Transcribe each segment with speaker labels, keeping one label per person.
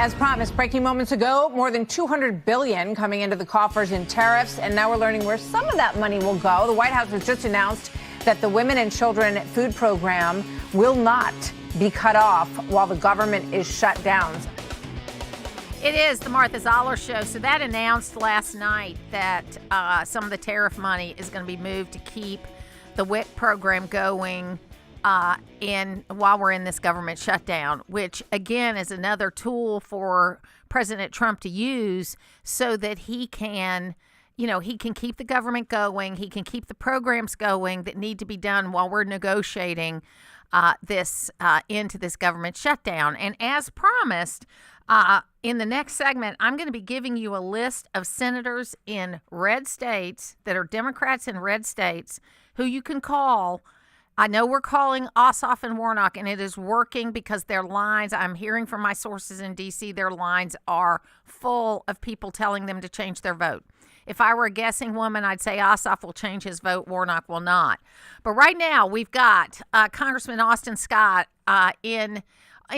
Speaker 1: As promised, breaking moments ago, more than $200 billion coming into the coffers in tariffs, and now we're learning where some of that money will go. The White House has just announced that the Women and Children Food Program will not be cut off while the government is shut down.
Speaker 2: It is the Martha Zoller Show. So that announced last night that some of the tariff money is going to be moved to keep the WIC program going while we're in this government shutdown, which again is another tool for President Trump to use so that he can keep the government going. He can keep the programs going that need to be done while we're negotiating this into this government shutdown. And as promised, in the next segment, I'm going to be giving you a list of senators in red states that are Democrats in red states who you can call. I know we're calling Ossoff and Warnock, and it is working because their lines, I'm hearing from my sources in D.C., their lines are full of people telling them to change their vote. If I were a guessing woman, I'd say Ossoff will change his vote, Warnock will not. But right now, we've got Congressman Austin Scott not in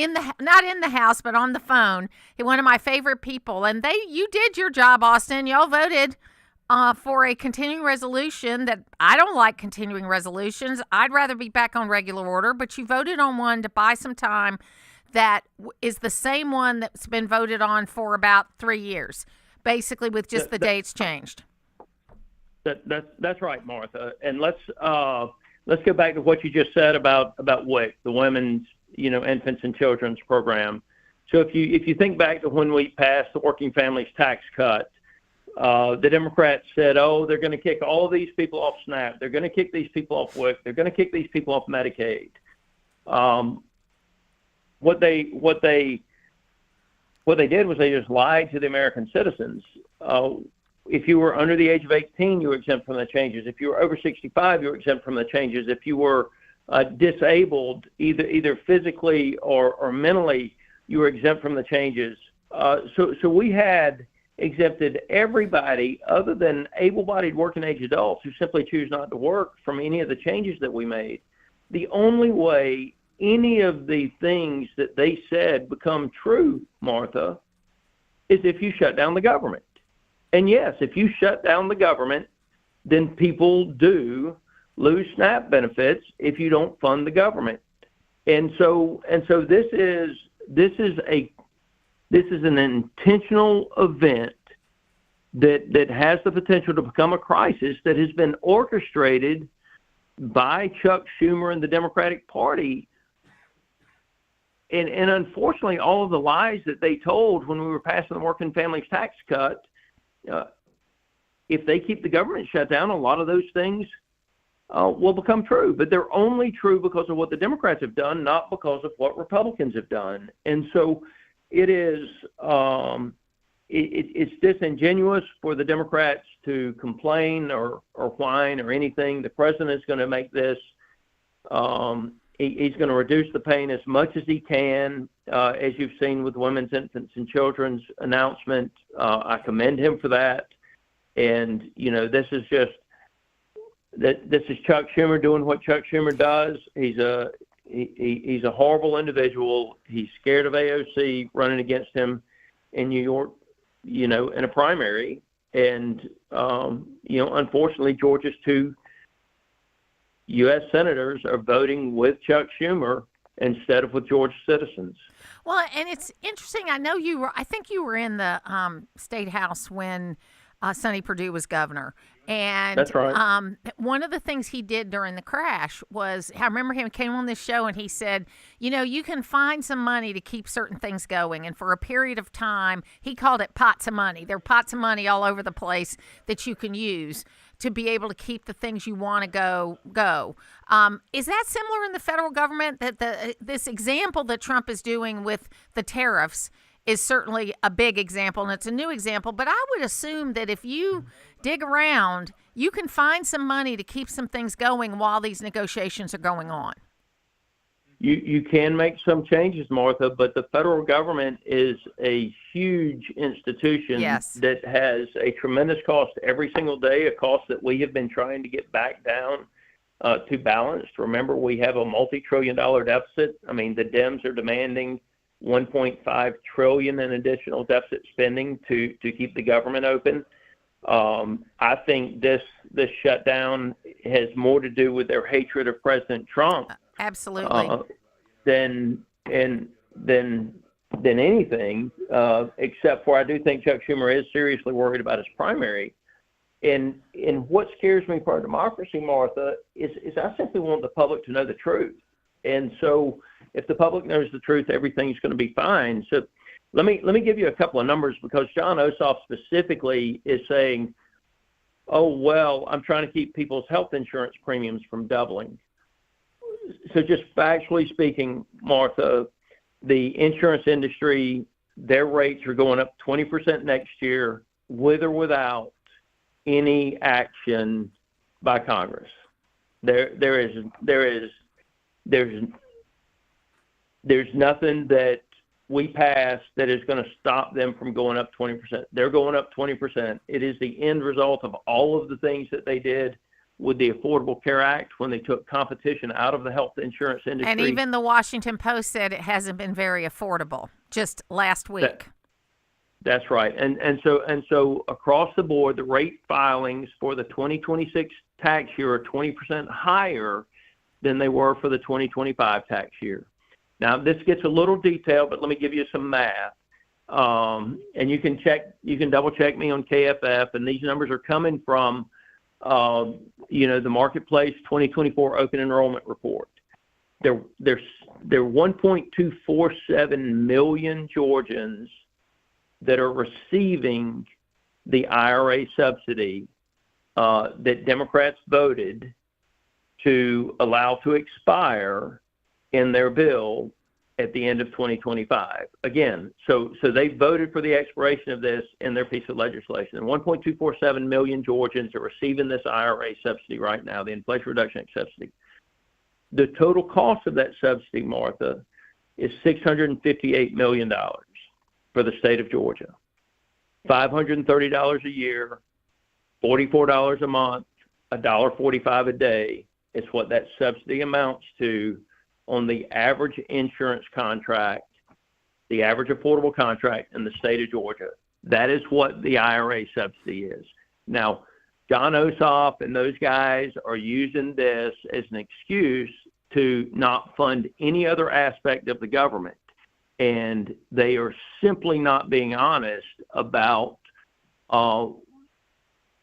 Speaker 2: the House, but on the phone. He's one of my favorite people. And you did your job, Austin. Y'all voted for a continuing resolution that I don't like continuing resolutions. I'd rather be back on regular order, but you voted on one to buy some time that is the same one that's been voted on for about 3 years, basically with just the dates changed.
Speaker 3: That's right, Martha. And let's go back to what you just said about WIC, the Women's Infants and Children's Program. So if you think back to when we passed the Working Families Tax Cut, the Democrats said, they're going to kick all of these people off SNAP. They're going to kick these people off WIC. They're going to kick these people off Medicaid. What they did was they just lied to the American citizens. If you were under the age of 18, you were exempt from the changes. If you were over 65, you were exempt from the changes. If you were disabled, either physically or mentally, you were exempt from the changes. So we had exempted everybody other than able-bodied working-age adults who simply choose not to work from any of the changes that we made. The only way any of the things that they said become true, Martha, is if you shut down the government. And yes, if you shut down the government, then people do lose SNAP benefits if you don't fund the government. And so this is an intentional event that has the potential to become a crisis that has been orchestrated by Chuck Schumer and the Democratic Party. And unfortunately, all of the lies that they told when we were passing the Working Families Tax Cut, if they keep the government shut down, a lot of those things will become true. But they're only true because of what the Democrats have done, not because of what Republicans have done. And so it is it's disingenuous for the Democrats to complain or whine or anything. The president's going to make this. He's going to reduce the pain as much as he can, as you've seen with Women's, Infants, and Children's announcement. I commend him for that. And this is Chuck Schumer doing what Chuck Schumer does. He's a horrible individual. He's scared of AOC running against him in New York, in a primary. And, unfortunately, Georgia's two U.S. senators are voting with Chuck Schumer instead of with Georgia citizens.
Speaker 2: Well, and it's interesting. I think you were in the state house when Sonny Perdue was governor. And
Speaker 3: that's right.
Speaker 2: One of the things he did during the crash was, I remember him came on this show and he said, you can find some money to keep certain things going. And for a period of time, he called it pots of money. There are pots of money all over the place that you can use to be able to keep the things you want to go. Is that similar in the federal government, that this example that Trump is doing with the tariffs is certainly a big example, and it's a new example, but I would assume that if you dig around, you can find some money to keep some things going while these negotiations are going on.
Speaker 3: You can make some changes, Martha, but the federal government is a huge institution that has a tremendous cost every single day, a cost that we have been trying to get back down to balanced. Remember, we have a multi-trillion-dollar deficit. I mean, the Dems are demanding $1.5 trillion in additional deficit spending to keep the government open. I think this shutdown has more to do with their hatred of President Trump.
Speaker 2: Absolutely.
Speaker 3: Than anything, except for I do think Chuck Schumer is seriously worried about his primary. And what scares me for our democracy, Martha, is I simply want the public to know the truth. And so if the public knows the truth, everything's going to be fine. So let me give you a couple of numbers, because John Ossoff specifically is saying, oh, well, I'm trying to keep people's health insurance premiums from doubling. So just factually speaking, Martha, the insurance industry, their rates are going up 20% next year, with or without any action by Congress. There's nothing that we pass that is going to stop them from going up 20%. They're going up 20%. It is the end result of all of the things that they did with the Affordable Care Act when they took competition out of the health insurance industry.
Speaker 2: And even the Washington Post said it hasn't been very affordable just last week.
Speaker 3: That's right. And so across the board, the rate filings for the 2026 tax year are 20% higher than they were for the 2025 tax year. Now, this gets a little detailed, but let me give you some math. And you can double check me on KFF, and these numbers are coming from the Marketplace 2024 Open Enrollment Report. There 1.247 million Georgians that are receiving the IRA subsidy that Democrats voted to allow to expire in their bill at the end of 2025. Again, so they voted for the expiration of this in their piece of legislation. And 1.247 million Georgians are receiving this IRA subsidy right now, the Inflation Reduction Act subsidy. The total cost of that subsidy, Martha, is $658 million for the state of Georgia. $530 a year, $44 a month, $1.45 a day is what that subsidy amounts to on the average insurance contract, the average affordable contract in the state of Georgia. That is what the IRA subsidy is. Now, John Ossoff and those guys are using this as an excuse to not fund any other aspect of the government. And they are simply not being honest about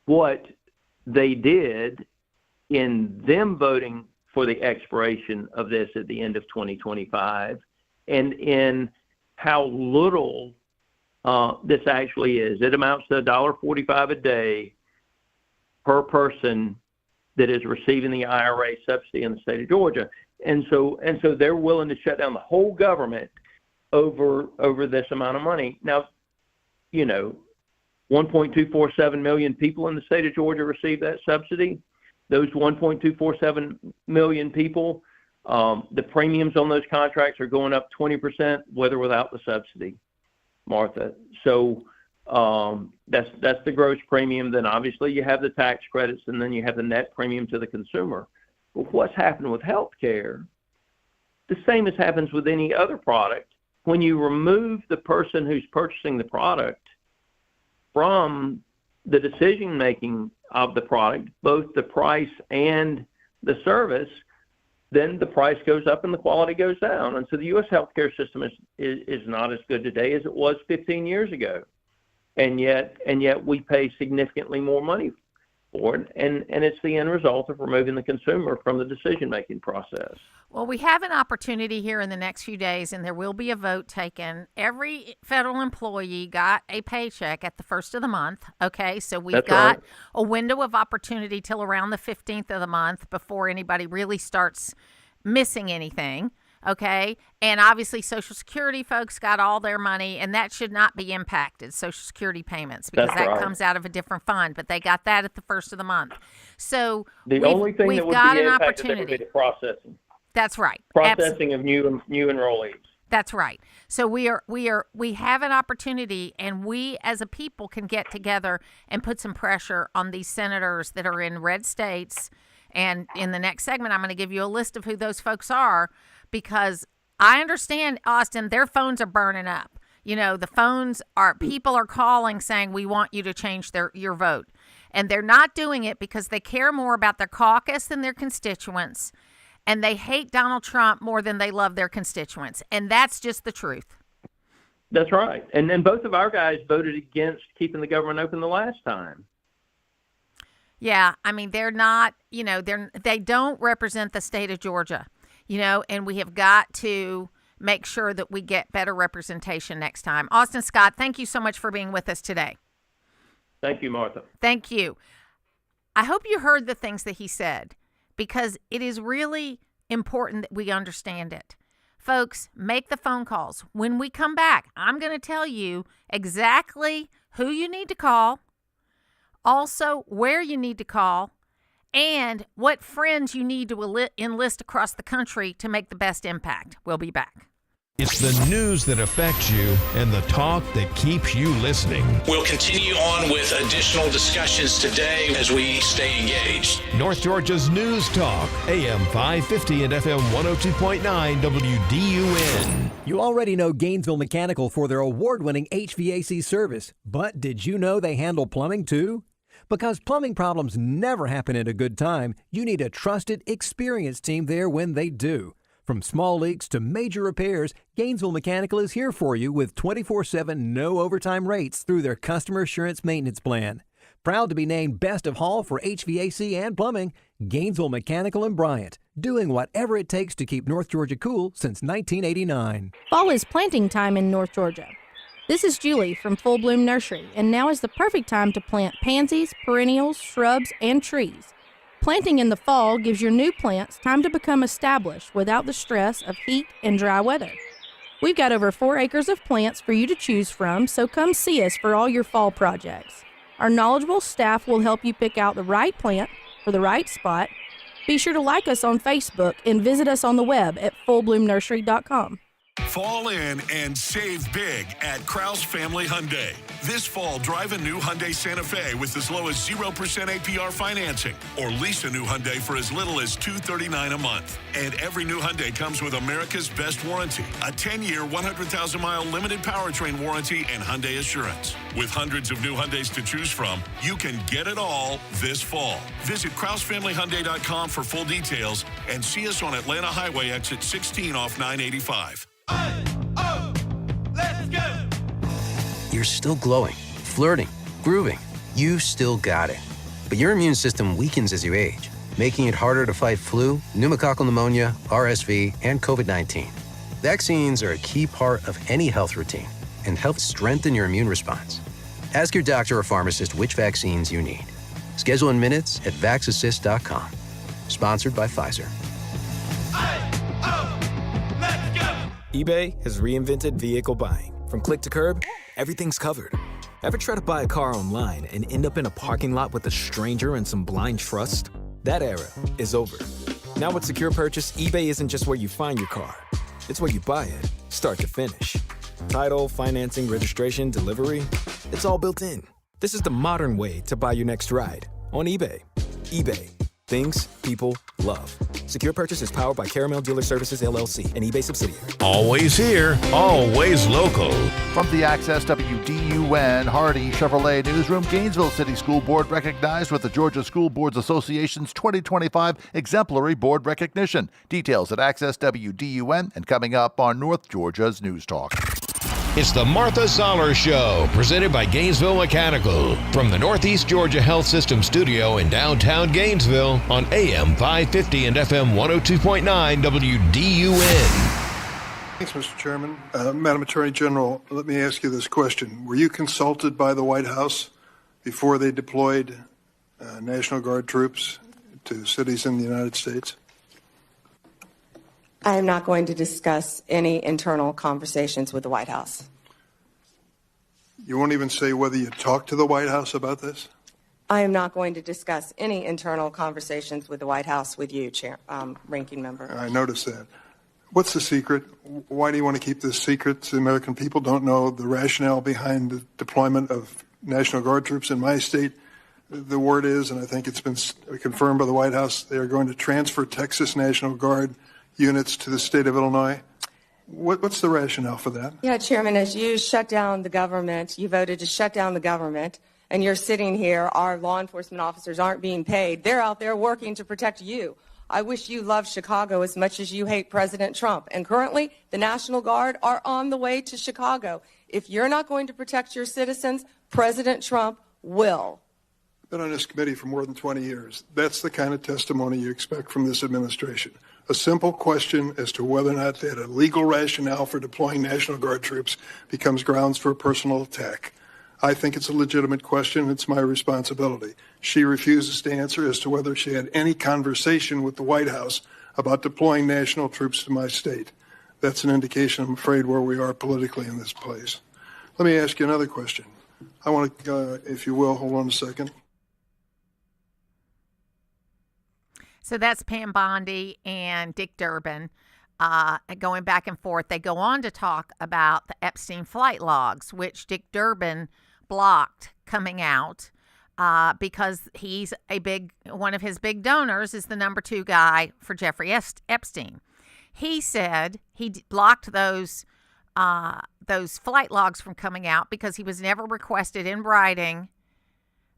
Speaker 3: what they did in them voting for the expiration of this at the end of 2025, and in how little this actually is. It amounts to $1.45 a day per person that is receiving the IRA subsidy in the state of Georgia. And so they're willing to shut down the whole government over this amount of money. Now, 1.247 million people in the state of Georgia receive that subsidy. Those 1.247 million people, the premiums on those contracts are going up 20% with or without the subsidy, Martha. So that's the gross premium. Then obviously you have the tax credits, and then you have the net premium to the consumer. But what's happened with health care, the same as happens with any other product. When you remove the person who's purchasing the product from the decision-making of the product, both the price and the service, then the price goes up and the quality goes down. And so the U.S. healthcare system is not as good today as it was 15 years ago. And yet we pay significantly more money for it. And it's the end result of removing the consumer from the decision-making process.
Speaker 2: Well, we have an opportunity here in the next few days, and there will be a vote taken. Every federal employee got a paycheck at the first of the month, okay? So we've got a window of opportunity till around the 15th of the month before anybody really starts missing anything, okay? And obviously Social Security folks got all their money, and that should not be impacted, Social Security payments, because that comes out of a different fund, but they got that at the first of the month. So
Speaker 3: the only thing that would be impacted would be the processing.
Speaker 2: That's right.
Speaker 3: Processing of new enrollees.
Speaker 2: That's right. So we have an opportunity, and we as a people can get together and put some pressure on these senators that are in red states. And in the next segment, I'm going to give you a list of who those folks are, because I understand, Austin, their phones are burning up. You know, people are calling saying, we want you to change your vote. And they're not doing it because they care more about their caucus than their constituents. And they hate Donald Trump more than they love their constituents. And that's just the truth.
Speaker 3: That's right. And then both of our guys voted against keeping the government open the last time.
Speaker 2: Yeah, I mean, they're not, they don't represent the state of Georgia, and we have got to make sure that we get better representation next time. Austin Scott, thank you so much for being with us today.
Speaker 3: Thank you, Martha.
Speaker 2: Thank you. I hope you heard the things that he said, because it is really important that we understand it. Folks, make the phone calls. When we come back, I'm going to tell you exactly who you need to call, also where you need to call, and what friends you need to enlist across the country to make the best impact. We'll be back.
Speaker 4: It's the news that affects you and the talk that keeps you listening.
Speaker 5: We'll continue on with additional discussions today as we stay engaged.
Speaker 4: North Georgia's News Talk, AM 550 and FM 102.9 WDUN.
Speaker 6: You already know Gainesville Mechanical for their award-winning HVAC service, but did you know they handle plumbing too? Because plumbing problems never happen at a good time, you need a trusted, experienced team there when they do. From small leaks to major repairs, Gainesville Mechanical is here for you with 24/7 no overtime rates through their Customer Assurance Maintenance Plan. Proud to be named Best of Hall for HVAC and plumbing, Gainesville Mechanical and Bryant, doing whatever it takes to keep North Georgia cool since 1989.
Speaker 7: Fall is planting time in North Georgia. This is Julie from Full Bloom Nursery, and now is the perfect time to plant pansies, perennials, shrubs, and trees. Planting in the fall gives your new plants time to become established without the stress of heat and dry weather. We've got over 4 acres of plants for you to choose from, so come see us for all your fall projects. Our knowledgeable staff will help you pick out the right plant for the right spot. Be sure to like us on Facebook and visit us on the web at fullbloomnursery.com.
Speaker 8: Fall in and save big at Krause Family Hyundai. This fall, drive a new Hyundai Santa Fe with as low as 0% APR financing, or lease a new Hyundai for as little as $239 a month. And every new Hyundai comes with America's best warranty, a 10-year, 100,000-mile limited powertrain warranty and Hyundai Assurance. With hundreds of new Hyundais to choose from, you can get it all this fall. Visit KrauseFamilyHyundai.com for full details and see us on Atlanta Highway exit 16 off 985.
Speaker 9: Let's go! You're still glowing, flirting, grooving. You still got it. But your immune system weakens as you age, making it harder to fight flu, pneumococcal pneumonia, RSV, and COVID-19. Vaccines are a key part of any health routine and help strengthen your immune response. Ask your doctor or pharmacist which vaccines you need. Schedule in minutes at vaxassist.com. Sponsored by Pfizer.
Speaker 10: eBay has reinvented vehicle buying. From click to curb, everything's covered. Ever try to buy a car online and end up in a parking lot with a stranger and some blind trust? That era is over. Now with Secure Purchase, eBay isn't just where you find your car. It's where you buy it, start to finish. Title, financing, registration, delivery, it's all built in. This is the modern way to buy your next ride on eBay. eBay. Things people love. Secure Purchase is powered by Caramel Dealer Services, LLC, an eBay subsidiary.
Speaker 4: Always here, always local.
Speaker 11: From the Access WDUN Hardy Chevrolet Newsroom, Gainesville City School Board recognized with the Georgia School Boards Association's 2025 Exemplary Board Recognition. Details at Access WDUN and coming up on North Georgia's News Talk.
Speaker 4: It's the Martha Zoller Show, presented by Gainesville Mechanical. From the Northeast Georgia Health System studio in downtown Gainesville on AM 550 and FM 102.9 WDUN.
Speaker 12: Thanks, Mr. Chairman. Madam Attorney General, let me ask you this question. Were you consulted by the White House before they deployed National Guard troops to cities in the United States?
Speaker 13: I am not going to discuss any internal conversations with the White House.
Speaker 12: You won't even say whether you talked to the White House about this?
Speaker 13: I am not going to discuss any internal conversations with the White House with you, Ranking Member.
Speaker 12: I noticed that. What's the secret? Why do you want to keep this secret? The American people don't know the rationale behind the deployment of National Guard troops in my state. The word is, and I think it's been confirmed by the White House, they are going to transfer Texas National Guard units to the state of Illinois. What's the rationale for that?
Speaker 13: Yeah, Chairman, as you shut down the government, you voted to shut down the government, and you're sitting here, our law enforcement officers aren't being paid. They're out there working to protect you. I wish you loved Chicago as much as you hate President Trump. And currently, the National Guard are on the way to Chicago. If you're not going to protect your citizens, President Trump will.
Speaker 12: I've been on this committee for more than 20 years. That's the kind of testimony you expect from this administration. A simple question as to whether or not they had a legal rationale for deploying National Guard troops becomes grounds for a personal attack. I think it's a legitimate question. It's my responsibility. She refuses to answer as to whether she had any conversation with the White House about deploying national troops to my state. That's an indication, I'm afraid, where we are politically in this place. Let me ask you another question. I want to, if you will, hold on a second.
Speaker 2: So that's Pam Bondi and Dick Durbin going back and forth. They go on to talk about the Epstein flight logs, which Dick Durbin blocked coming out because he's one of his big donors is the number 2 guy for Jeffrey Epstein. He said he blocked those flight logs from coming out because he was never requested in writing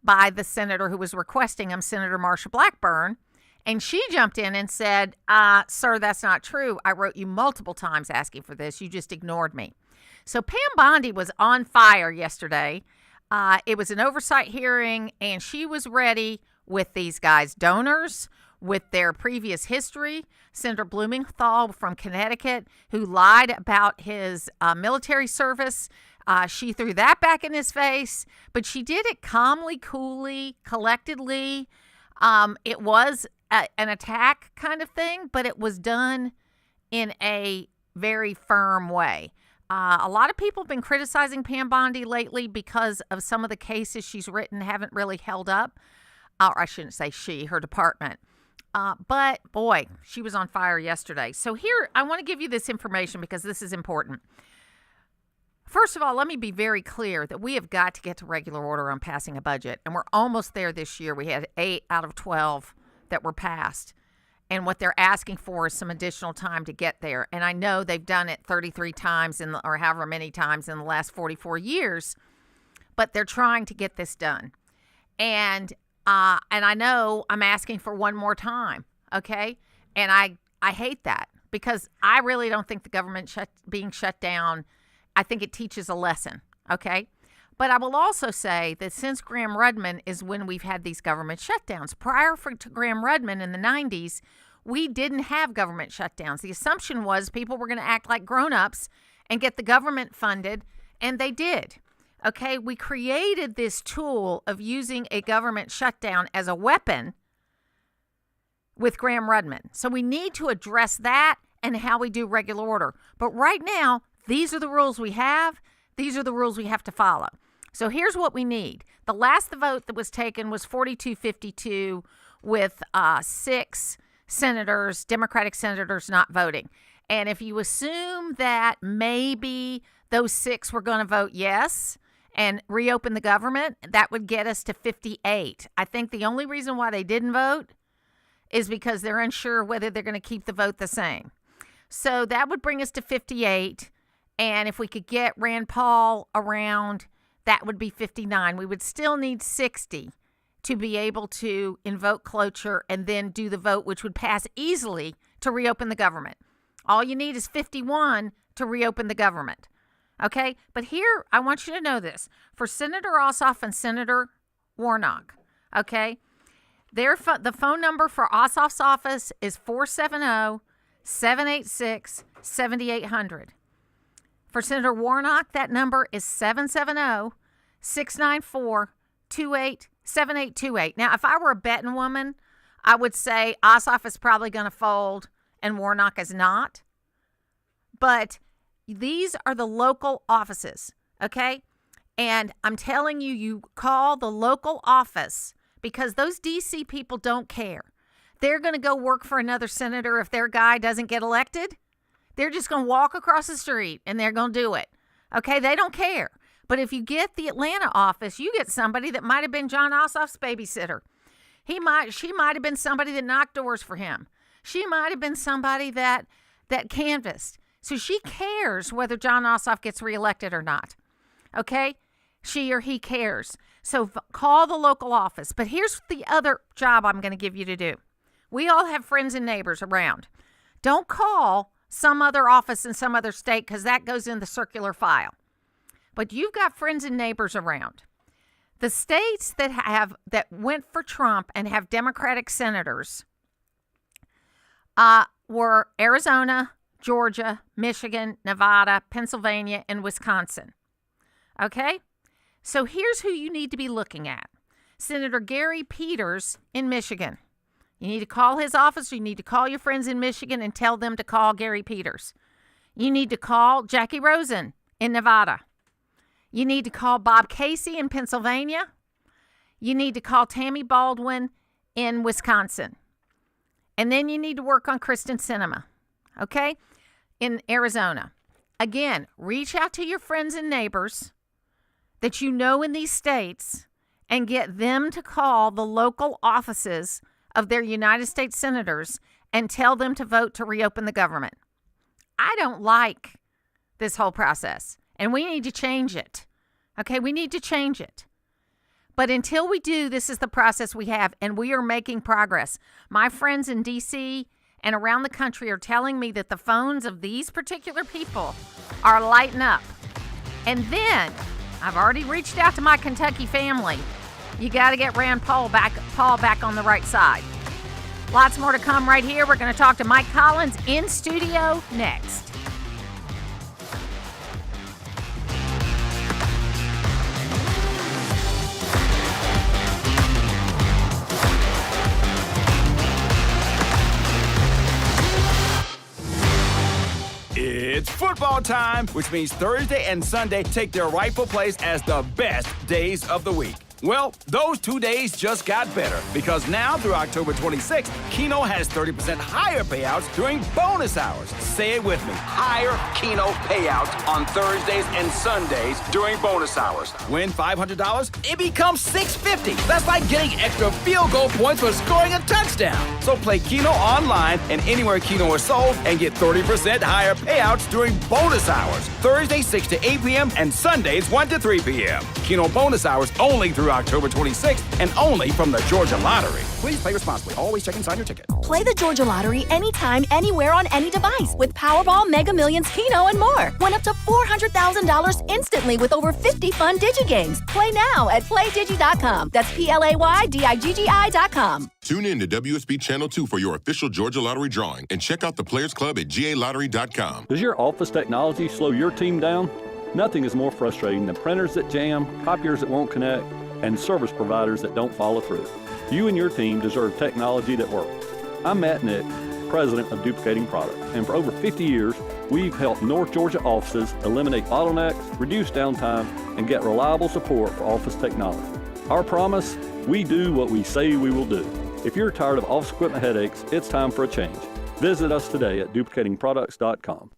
Speaker 2: by the senator who was requesting him, Senator Marsha Blackburn. And she jumped in and said, sir, that's not true. I wrote you multiple times asking for this. You just ignored me. So Pam Bondi was on fire yesterday. It was an oversight hearing, and she was ready with these guys' donors, with their previous history. Senator Blumenthal from Connecticut, who lied about his military service. She threw that back in his face, but she did it calmly, coolly, collectedly. It was an attack kind of thing, but it was done in a very firm way. A lot of people have been criticizing Pam Bondi lately because of some of the cases she's written haven't really held up. Or I shouldn't say she, her department. But boy, she was on fire yesterday. So here, I want to give you this information because this is important. First of all, let me be very clear that we have got to get to regular order on passing a budget. And we're almost there this year. We had 8 out of 12 that were passed. And what they're asking for is some additional time to get there. And I know they've done it 33 times or however many times in the last 44 years. But they're trying to get this done. And I know I'm asking for one more time, okay? And I hate that because I really don't think the government being shut down, I think it teaches a lesson, okay? But I will also say that since Graham-Rudman is when we've had these government shutdowns. Prior to Graham-Rudman in the 90s, we didn't have government shutdowns. The assumption was people were going to act like grown-ups and get the government funded, and they did. Okay, we created this tool of using a government shutdown as a weapon with Graham-Rudman. So we need to address that and how we do regular order. But right now, these are the rules we have. These are the rules we have to follow. So here's what we need. The last vote that was taken was 42-52 with 6 senators, Democratic senators, not voting. And if you assume that maybe those 6 were going to vote yes and reopen the government, that would get us to 58. I think the only reason why they didn't vote is because they're unsure whether they're going to keep the vote the same. So that would bring us to 58. And if we could get Rand Paul around, that would be 59. We would still need 60 to be able to invoke cloture and then do the vote, which would pass easily to reopen the government. All you need is 51 to reopen the government. Okay? But here, I want you to know this. For Senator Ossoff and Senator Warnock, okay, the phone number for Ossoff's office is 470-786-7800. For Senator Warnock, that number is 770-694-7828. Now, if I were a betting woman, I would say Ossoff is probably going to fold and Warnock is not. But these are the local offices, okay? And I'm telling you, you call the local office because those D.C. people don't care. They're going to go work for another senator if their guy doesn't get elected. They're just going to walk across the street and they're going to do it. Okay, they don't care. But if you get the Atlanta office, you get somebody that might have been John Ossoff's babysitter. She might have been somebody that knocked doors for him. She might have been somebody that canvassed. So she cares whether John Ossoff gets reelected or not. Okay? She or he cares. So call the local office. But here's the other job I'm going to give you to do. We all have friends and neighbors around. Don't call some other office in some other state because that goes in the circular file. But you've got friends and neighbors around. The states that went for Trump and have Democratic senators were Arizona, Georgia, Michigan, Nevada, Pennsylvania, and Wisconsin. Okay? So here's who you need to be looking at. Senator Gary Peters in Michigan. You need to call his office. Or you need to call your friends in Michigan and tell them to call Gary Peters. You need to call Jackie Rosen in Nevada. You need to call Bob Casey in Pennsylvania. You need to call Tammy Baldwin in Wisconsin. And then you need to work on Kristen Sinema, okay, in Arizona. Again, reach out to your friends and neighbors that you know in these states and get them to call the local offices of their United States senators and tell them to vote to reopen the government. I don't like this whole process. And we need to change it. Okay, we need to change it. But until we do, this is the process we have, and we are making progress. My friends in D.C. and around the country are telling me that the phones of these particular people are lighting up. And then, I've already reached out to my Kentucky family. You got to get Rand Paul back on the right side. Lots more to come right here. We're going to talk to Mike Collins in studio next.
Speaker 14: It's football time, which means Thursday and Sunday take their rightful place as the best days of the week. Well, those 2 days just got better because now through October 26th, Keno has 30% higher payouts during bonus hours. Say it with me. Higher Keno payouts on Thursdays and Sundays during bonus hours. Win $500, it becomes $650. That's like getting extra field goal points for scoring a touchdown. So play Keno online and anywhere Keno is sold and get 30% higher payouts during bonus hours. Thursdays 6 to 8 p.m. and Sundays 1 to 3 p.m. Keno bonus hours only through October 26th and only from the Georgia Lottery. Please play responsibly. Always check and sign your ticket.
Speaker 15: Play the Georgia Lottery anytime, anywhere, on any device with Powerball, Mega Millions, Keno, and more. Win up to $400,000 instantly with over 50 fun DigiGames. Play now at PlayDigi.com. That's PlayDigi.com.
Speaker 16: Tune in to WSB Channel 2 for your official Georgia Lottery drawing and check out the Players Club at GALottery.com.
Speaker 17: Does your office technology slow your team down? Nothing is more frustrating than printers that jam, copiers that won't connect, and service providers that don't follow through. You and your team deserve technology that works. I'm Matt Nick, president of Duplicating Products, and for over 50 years, we've helped North Georgia offices eliminate bottlenecks, reduce downtime, and get reliable support for office technology. Our promise, we do what we say we will do. If you're tired of office equipment headaches, it's time for a change. Visit us today at duplicatingproducts.com.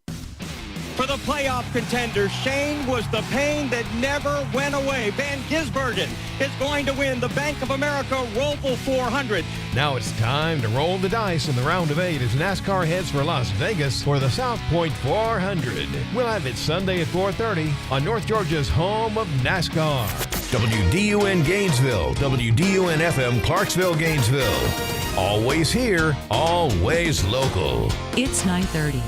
Speaker 18: For the playoff contender, Shane was the pain that never went away. Van Gisbergen is going to win the Bank of America Roval 400.
Speaker 4: Now it's time to roll the dice in the round of 8 as NASCAR heads for Las Vegas for the South Point 400. We'll have it Sunday at 4:30 on North Georgia's home of NASCAR. WDUN Gainesville, WDUN FM Clarksville, Gainesville. Always here, always local.
Speaker 19: It's 9:30.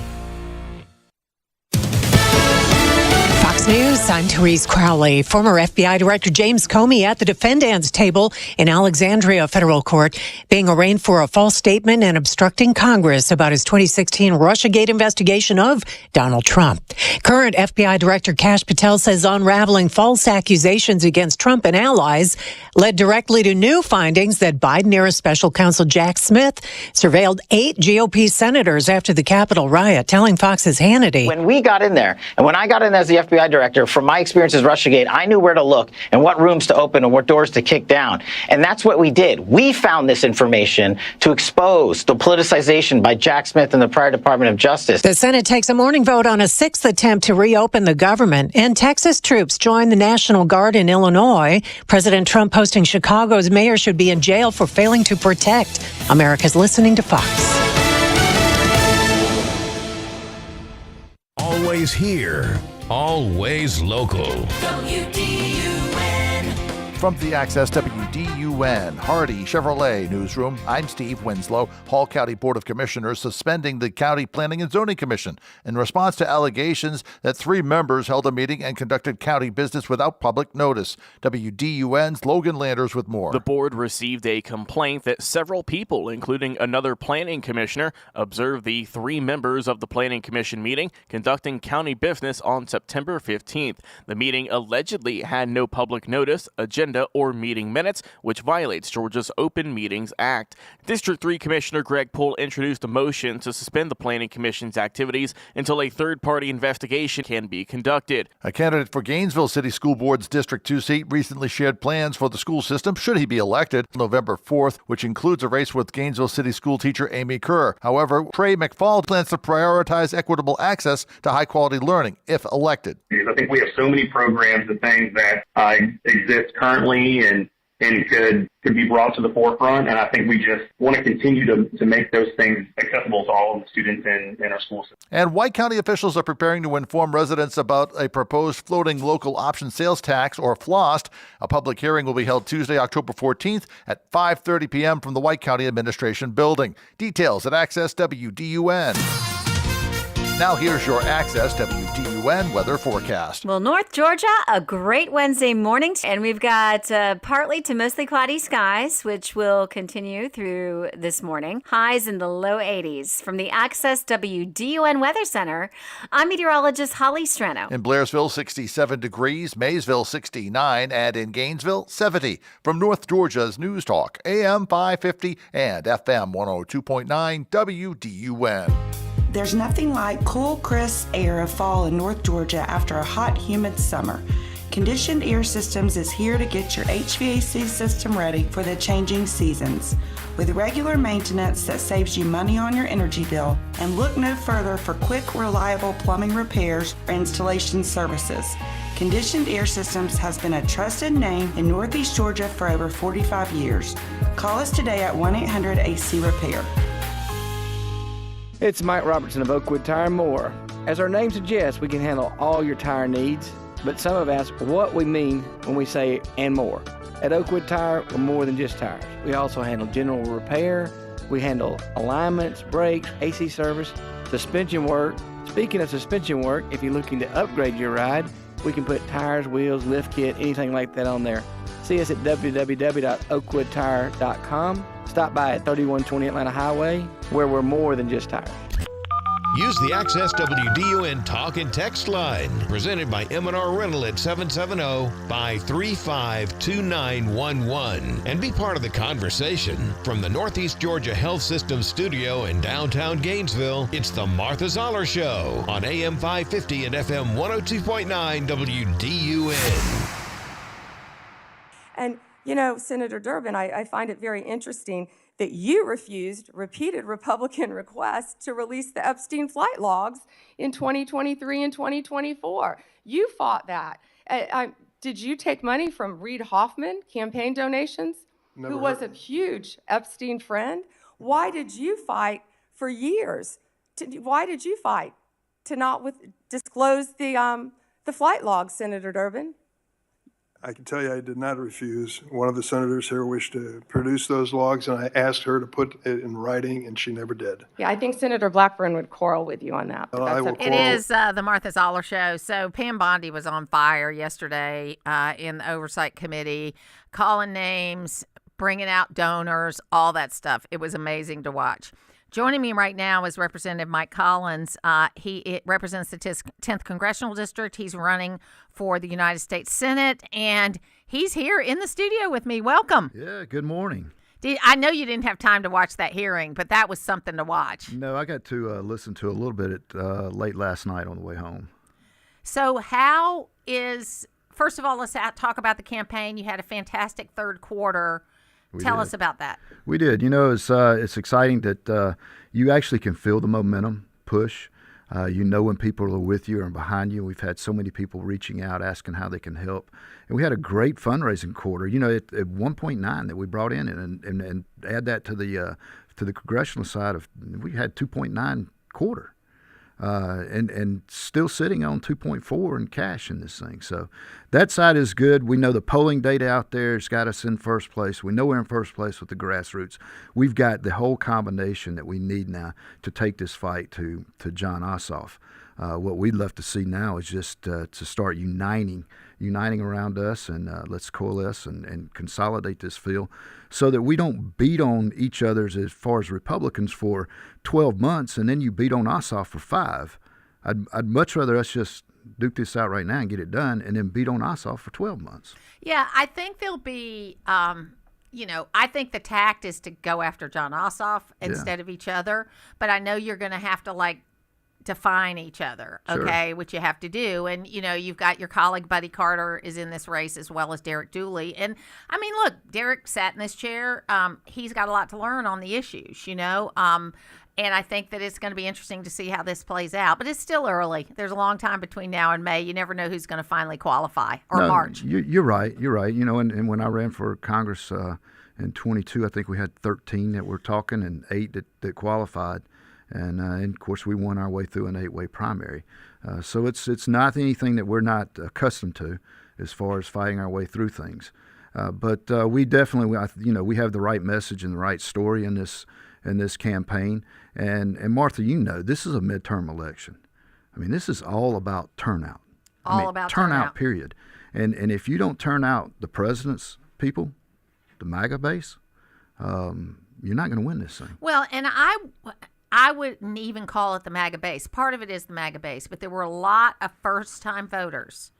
Speaker 20: Fox News, I'm Therese Crowley. Former FBI Director James Comey at the defendant's table in Alexandria Federal Court, being arraigned for a false statement and obstructing Congress about his 2016 Russiagate investigation of Donald Trump. Current FBI Director Kash Patel says unraveling false accusations against Trump and allies led directly to new findings that Biden-era Special Counsel Jack Smith surveilled 8 GOP senators after the Capitol riot, telling Fox's Hannity.
Speaker 21: When we got in there, and when I got in as the FBI director, from my experience as Russiagate, I knew where to look and what rooms to open and what doors to kick down. And that's what we did. We found this information to expose the politicization by Jack Smith and the prior Department of Justice.
Speaker 20: The Senate takes a morning vote on a 6th attempt to reopen the government, and Texas troops join the National Guard in Illinois. President Trump posting Chicago's mayor should be in jail for failing to protect. America's listening to Fox.
Speaker 4: Always here, always local.
Speaker 11: From the Access WDUN Hardy Chevrolet Newsroom, I'm Steve Winslow. Hall County Board of Commissioners suspending the County Planning and Zoning Commission in response to allegations that 3 members held a meeting and conducted county business without public notice. WDUN's Logan Landers with more.
Speaker 19: The board received a complaint that several people, including another planning commissioner, observed the 3 members of the Planning Commission meeting conducting county business on September 15th. The meeting allegedly had no public notice, agenda, or meeting minutes, which violates Georgia's Open Meetings Act. District 3 Commissioner Greg Poole introduced a motion to suspend the Planning Commission's activities until a third-party investigation can be conducted.
Speaker 11: A candidate for Gainesville City School Board's District 2 seat recently shared plans for the school system should he be elected November 4th, which includes a race with Gainesville City school teacher Amy Kerr. However, Trey McFall plans to prioritize equitable access to high-quality learning if elected.
Speaker 22: I think we have so many programs and things that exist currently and could be brought to the forefront, and I think we just want to continue to make those things accessible to all of the students in our school system.
Speaker 11: And White County officials are preparing to inform residents about a proposed floating local option sales tax, or FLOST. A public hearing will be held Tuesday, October 14th at 5:30 p.m. from the White County Administration Building. Details at Access WDUN. Now here's your Access WDUN weather forecast.
Speaker 23: Well, North Georgia, a great Wednesday morning. And we've got partly to mostly cloudy skies, which will continue through this morning. Highs in the low 80s. From the Access WDUN Weather Center, I'm meteorologist Holly Strano.
Speaker 11: In Blairsville, 67 degrees, Maysville, 69, and in Gainesville, 70. From North Georgia's News Talk, AM 550 and FM 102.9 WDUN.
Speaker 24: There's nothing like cool, crisp air of fall in North Georgia after a hot, humid summer. Conditioned Air Systems is here to get your HVAC system ready for the changing seasons. With regular maintenance that saves you money on your energy bill, and look no further for quick, reliable plumbing repairs or installation services. Conditioned Air Systems has been a trusted name in Northeast Georgia for over 45 years. Call us today at 1-800-AC-REPAIR.
Speaker 25: It's Mike Robertson of Oakwood Tire and More. As our name suggests, we can handle all your tire needs, but some have asked what we mean when we say and more. At Oakwood Tire, we're more than just tires. We also handle general repair, we handle alignments, brakes, AC service, suspension work. Speaking of suspension work, if you're looking to upgrade your ride, we can put tires, wheels, lift kit, anything like that on there. See us at www.oakwoodtire.com. Stop by at 3120 Atlanta Highway, where we're more than just tires.
Speaker 4: Use the Access WDUN talk and text line, presented by M&R Rental at 770-535-2911, and be part of the conversation. From the Northeast Georgia Health System studio in downtown Gainesville, it's the Martha Zoller Show on AM 550 and FM 102.9 WDUN.
Speaker 13: And, you know, Senator Durbin, I find it very interesting that you refused repeated Republican requests to release the Epstein flight logs in 2023 and 2024. You fought that. Did you take money from Reid Hoffman, campaign donations, who was a huge Epstein friend? Why did you fight for years? Why did you fight to not disclose the flight logs, Senator Durbin?
Speaker 12: I can tell you I did not refuse. One of the senators here wished to produce those logs, and I asked her to put it in writing, and she never did.
Speaker 13: Yeah, I think Senator Blackburn would quarrel with you on that.
Speaker 2: It is the Martha Zoller Show. So Pam Bondi was on fire yesterday in the Oversight Committee, calling names, bringing out donors, all that stuff. It was amazing to watch. Joining me right now is Representative Mike Collins. He represents the 10th Congressional District. He's running for the United States Senate, and he's here in the studio with me. Welcome.
Speaker 26: Yeah, good morning.
Speaker 2: I know you didn't have time to watch that hearing, but that was something to watch.
Speaker 26: No, I got to listen to a little bit late last night on the way home.
Speaker 2: So first of all, let's talk about the campaign. You had a fantastic third quarter. Tell us about that.
Speaker 26: We did. You know, it's exciting that you actually can feel the momentum push. You know when people are with you and behind you. We've had so many people reaching out, asking how they can help. And we had a great fundraising quarter, you know, at 1.9 that we brought in and add that to the congressional side we had 2.9 quarter. and still sitting on 2.4 in cash in this thing. So that side is good. We know the polling data out there has got us in first place. We know we're in first place with the grassroots. We've got the whole combination that we need now to take this fight to John Ossoff. What we'd love to see now is just to start uniting around us, and let's coalesce and consolidate this field so that we don't beat on each other as far as Republicans for 12 months and then you beat on Ossoff for 5. I'd much rather us just duke this out right now and get it done and then beat on Ossoff for 12 months.
Speaker 2: Yeah, I think there'll be, I think the tact is to go after John Ossoff instead of each other, but I know you're going to have to define each other, okay, which you have to do. And, you've got your colleague Buddy Carter is in this race as well as Derek Dooley. And, I mean, look, Derek sat in this chair. He's got a lot to learn on the issues, and I think that it's going to be interesting to see how this plays out. But it's still early. There's a long time between now and May. You never know who's going to finally qualify or march.
Speaker 26: You're right. And when I ran for Congress in 22, I think we had 13 that were talking and 8 that qualified. And of course, we won our way through an 8-way primary. So it's not anything that we're not accustomed to as far as fighting our way through things. But we definitely, we have the right message and the right story in this campaign. And Martha, this is a midterm election. I mean, this is all about turnout.
Speaker 2: About
Speaker 26: turnout. Period. And if you don't turn out the president's people, the MAGA base, you're not going to win this thing.
Speaker 2: Well, and I wouldn't even call it the MAGA base. Part of it is the MAGA base, but there were a lot of first-time voters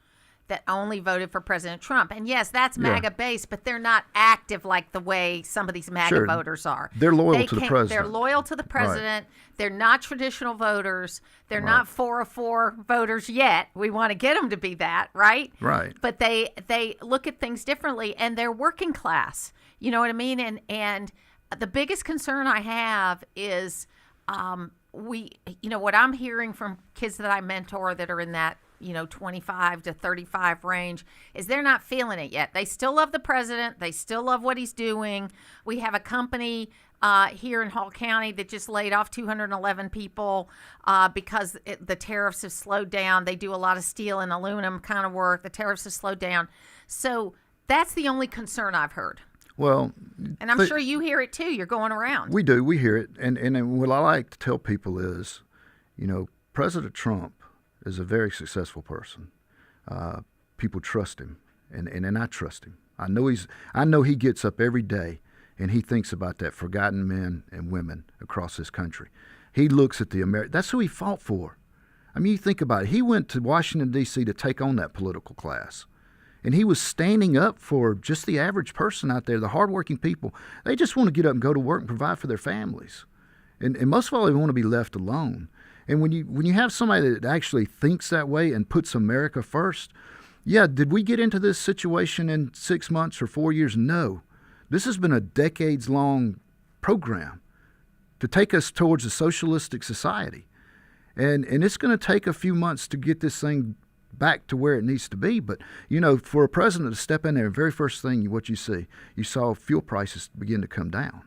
Speaker 2: that only voted for President Trump. And yes, that's MAGA base, but they're not active like the way some of these MAGA voters are.
Speaker 26: They're loyal to the president.
Speaker 2: They're loyal to the president. Right. They're not traditional voters. They're not 404 voters yet. We want to get them to be that, right?
Speaker 26: Right.
Speaker 2: But they look at things differently, and they're working class. You know what I mean? And the biggest concern I have is what I'm hearing from kids that I mentor that are in that 25 to 35 range is they're not feeling it yet. They still love the president. They still love what he's doing. We have a company here in Hall County that just laid off 211 people because the tariffs have slowed down. They do a lot of steel and aluminum kind of work. The tariffs have slowed down. So that's the only concern I've heard.
Speaker 26: Well,
Speaker 2: and I'm sure you hear it too. You're going around.
Speaker 26: We do. We hear it. And what I like to tell people is, President Trump is a very successful person. People trust him, and I trust him. I know he gets up every day and he thinks about that forgotten men and women across this country. He looks at that's who he fought for. I mean, you think about it. He went to Washington, D.C. to take on that political class. And he was standing up for just the average person out there, the hardworking people. They just want to get up and go to work and provide for their families. And most of all, they want to be left alone. And when you have somebody that actually thinks that way and puts America first, did we get into this situation in 6 months or 4 years? No. This has been a decades-long program to take us towards a socialistic society. And it's going to take a few months to get this thing back to where it needs to be. But, for a president to step in there, the very first thing you saw fuel prices begin to come down.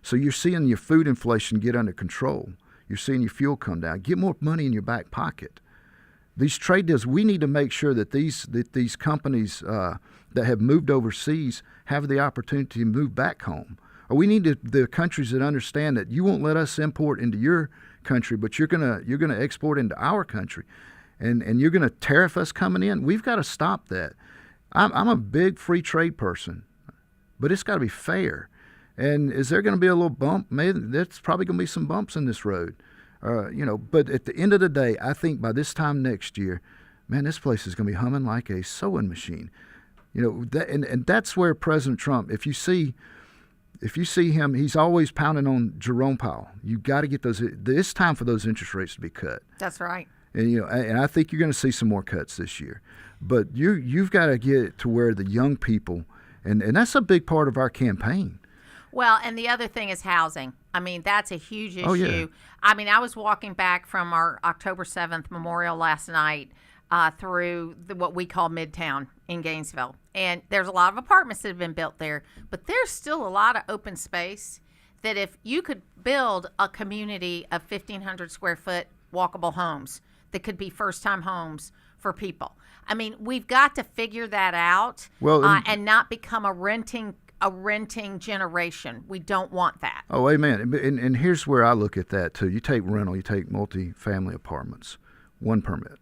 Speaker 26: So you're seeing your food inflation get under control. You're seeing your fuel come down. Get more money in your back pocket. These trade deals, we need to make sure that these companies that have moved overseas have the opportunity to move back home. Or we need the countries that understand that you won't let us import into your country, but you're gonna export into our country. And you're going to tariff us coming in. We've got to stop that. I'm a big free trade person, but it's got to be fair. And is there going to be a little bump? Maybe there's probably going to be some bumps in this road, But at the end of the day, I think by this time next year, man, this place is going to be humming like a sewing machine. And that's where President Trump. If you see him, he's always pounding on Jerome Powell. You got to get those. It's time for those interest rates to be cut.
Speaker 2: That's right.
Speaker 26: And I think you're going to see some more cuts this year. But you've got to get it to where the young people, and that's a big part of our campaign.
Speaker 2: Well, and the other thing is housing. I mean, that's a huge issue.
Speaker 26: Oh, yeah.
Speaker 2: I mean, I was walking back from our October 7th memorial last night through what we call Midtown in Gainesville. And there's a lot of apartments that have been built there, but there's still a lot of open space that if you could build a community of 1,500 square foot walkable homes that could be first-time homes for people. I mean, we've got to figure that out, and not become a renting generation. We don't want that.
Speaker 26: Oh, amen. And here's where I look at that too. You take rental, you take multi-family apartments, one permit.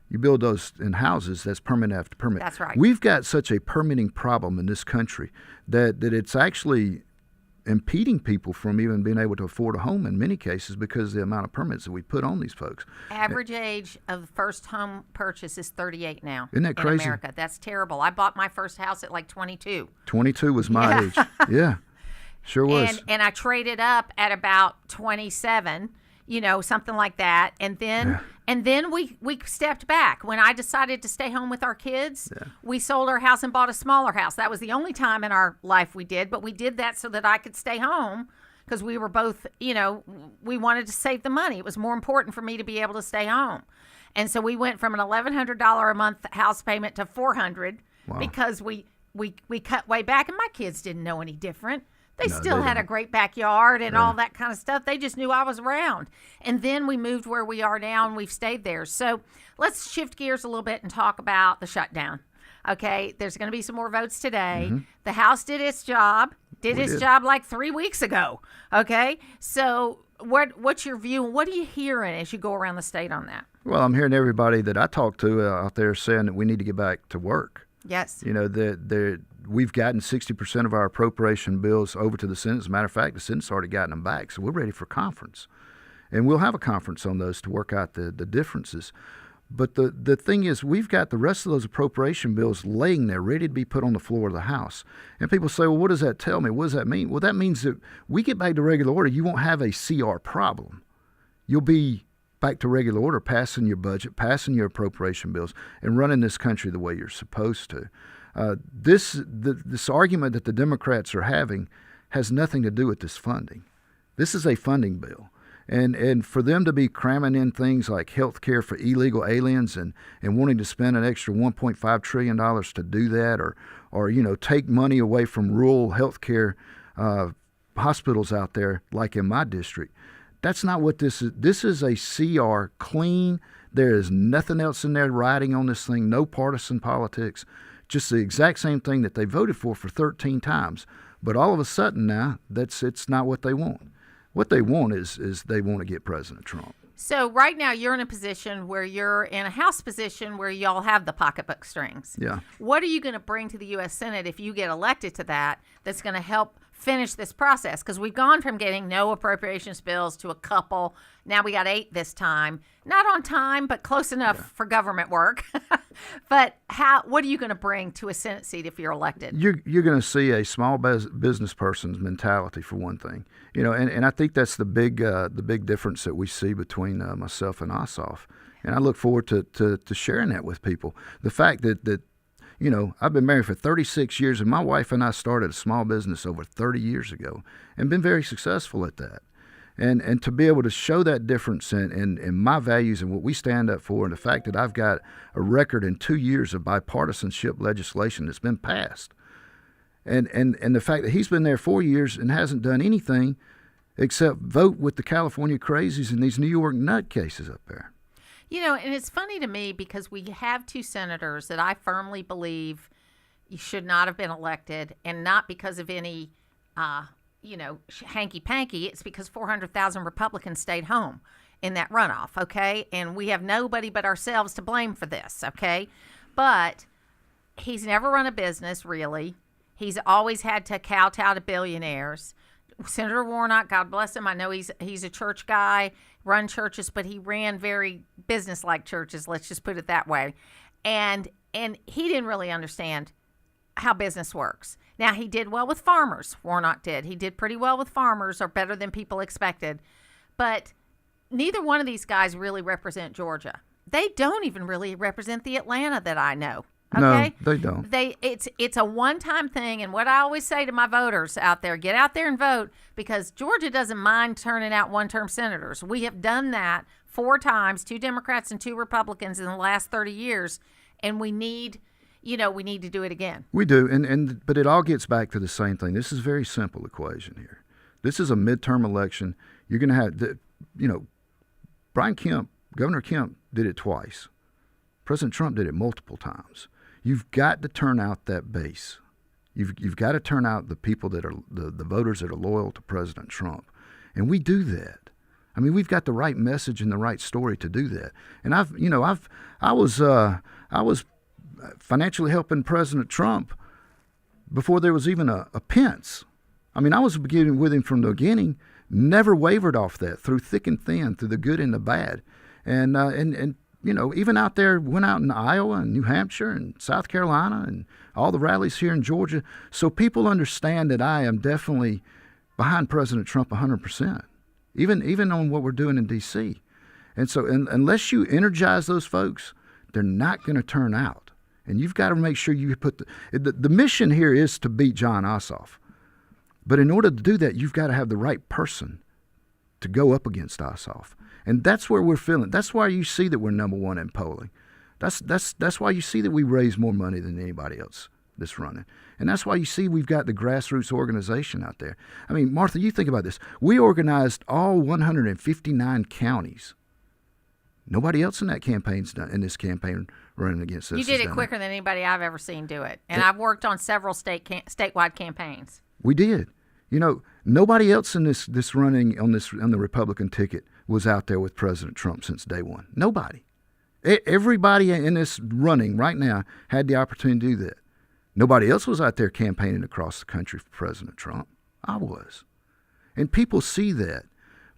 Speaker 26: You build those in houses, that's permit after permit.
Speaker 2: That's right.
Speaker 26: We've got such a permitting problem in this country that it's actually impeding people from even being able to afford a home in many cases because of the amount of permits that we put on these folks.
Speaker 2: Average age of the first home purchase is 38 now.
Speaker 26: Isn't that crazy?
Speaker 2: In America. That's terrible. I bought my first house at like 22.
Speaker 26: 22 was my age. Yeah, sure was.
Speaker 2: And I traded up at about 27, something like that. And then we stepped back. When I decided to stay home with our kids, we sold our house and bought a smaller house. That was the only time in our life we did, but we did that so that I could stay home because we were both, we wanted to save the money. It was more important for me to be able to stay home. And so we went from an $1,100 a month house payment to $400 because we cut way back, and my kids didn't know any different. They still had a great backyard and all that kind of stuff. They just knew I was around. And then we moved where we are now, and we've stayed there. So let's shift gears a little bit and talk about the shutdown. Okay, there's going to be some more votes today. Mm-hmm. The House did its job. Did like 3 weeks ago. Okay, so what's your view? What are you hearing as you go around the state on that?
Speaker 26: Well, I'm hearing everybody that I talk to out there saying that we need to get back to work.
Speaker 2: Yes.
Speaker 26: We've gotten 60% of our appropriation bills over to the Senate. As a matter of fact, the Senate's already gotten them back, so we're ready for conference. And we'll have a conference on those to work out the differences. But the thing is, we've got the rest of those appropriation bills laying there, ready to be put on the floor of the House. And people say, well, what does that tell me? What does that mean? Well, that means that we get back to regular order, you won't have a CR problem. You'll be back to regular order, passing your budget, passing your appropriation bills, and running this country the way you're supposed to. This argument that the Democrats are having has nothing to do with this funding. This is a funding bill. And for them to be cramming in things like health care for illegal aliens and wanting to spend an extra $1.5 trillion to do that or take money away from rural health care hospitals out there like in my district, that's not what this is. This is a CR, clean. There is nothing else in there riding on this thing, no partisan politics. Just the exact same thing that they voted for 13 times. But all of a sudden now, it's not what they want. What they want is they want to get President Trump.
Speaker 2: So right now you're in a position where you're in a House position where y'all have the pocketbook strings.
Speaker 26: Yeah.
Speaker 2: What are you going to bring to the U.S. Senate if you get elected to that's going to help finish this process? Because we've gone from getting no appropriations bills to a couple. Now we got 8 this time. Not on time, but close enough for government work. But what are you going to bring to a Senate seat if you're elected?
Speaker 26: You're going to see a small business person's mentality, for one thing. And I think that's the big difference that we see between myself and Ossoff. And I look forward to sharing that with people. The fact that I've been married for 36 years, and my wife and I started a small business over 30 years ago and been very successful at that. And to be able to show that difference in my values and what we stand up for, and the fact that I've got a record in 2 years of bipartisanship legislation that's been passed, and the fact that he's been there 4 years and hasn't done anything except vote with the California crazies and these New York nutcases up there.
Speaker 2: And it's funny to me because we have 2 senators that I firmly believe should not have been elected, and not because of any hanky-panky. It's because 400,000 Republicans stayed home in that runoff, okay? And we have nobody but ourselves to blame for this, okay? But he's never run a business, really. He's always had to kowtow to billionaires. Senator Warnock, God bless him, I know he's a church guy, run churches, but he ran very business-like churches, let's just put it that way. And he didn't really understand how business works. Now, he did well with farmers. Warnock did. He did pretty well with farmers, or better than people expected. But neither one of these guys really represent Georgia. They don't even really represent the Atlanta that I know. Okay?
Speaker 26: No, they don't.
Speaker 2: It's a one-time thing, and what I always say to my voters out there, get out there and vote, because Georgia doesn't mind turning out one-term senators. We have done that 4 times, 2 Democrats and 2 Republicans in the last 30 years, and we need to do it again.
Speaker 26: We do, but it all gets back to the same thing. This is a very simple equation here. This is a midterm election. You're going to have, Governor Kemp did it twice. President Trump did it multiple times. You've got to turn out that base. You've got to turn out the people that are the voters that are loyal to President Trump, and we do that. I mean, we've got the right message and the right story to do that. And I was financially helping President Trump before there was even a Pence. I mean, I was beginning with him from the beginning, never wavered off that through thick and thin, through the good and the bad. And even out there, went out in Iowa and New Hampshire and South Carolina and all the rallies here in Georgia. So people understand that I am definitely behind President Trump 100%, even on what we're doing in D.C. And so unless you energize those folks, they're not going to turn out. And you've got to make sure you put the mission here is to beat Jon Ossoff. But in order to do that, you've got to have the right person to go up against Ossoff. And that's where we're feeling. That's why you see that we're number one in polling. That's why you see that we raise more money than anybody else that's running. And that's why you see we've got the grassroots organization out there. I mean, Martha, you think about this. We organized all 159 counties. Nobody else in this campaign running against us.
Speaker 2: You did it quicker than anybody I've ever seen do it. And I've worked on several statewide campaigns.
Speaker 26: We did. Nobody else in this running on the Republican ticket was out there with President Trump since day one. Nobody. Everybody in this running right now had the opportunity to do that. Nobody else was out there campaigning across the country for President Trump. I was. And people see that.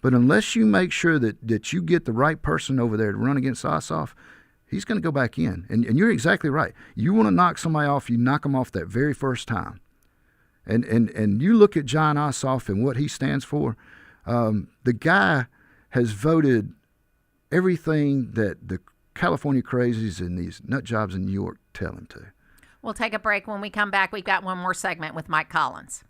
Speaker 26: But unless you make sure that you get the right person over there to run against Ossoff, he's going to go back in. And you're exactly right. You want to knock somebody off, you knock them off that very first time. And you look at Jon Ossoff and what he stands for, the guy has voted everything that the California crazies and these nut jobs in New York tell him to.
Speaker 2: We'll take a break. When we come back, we've got one more segment with Mike Collins.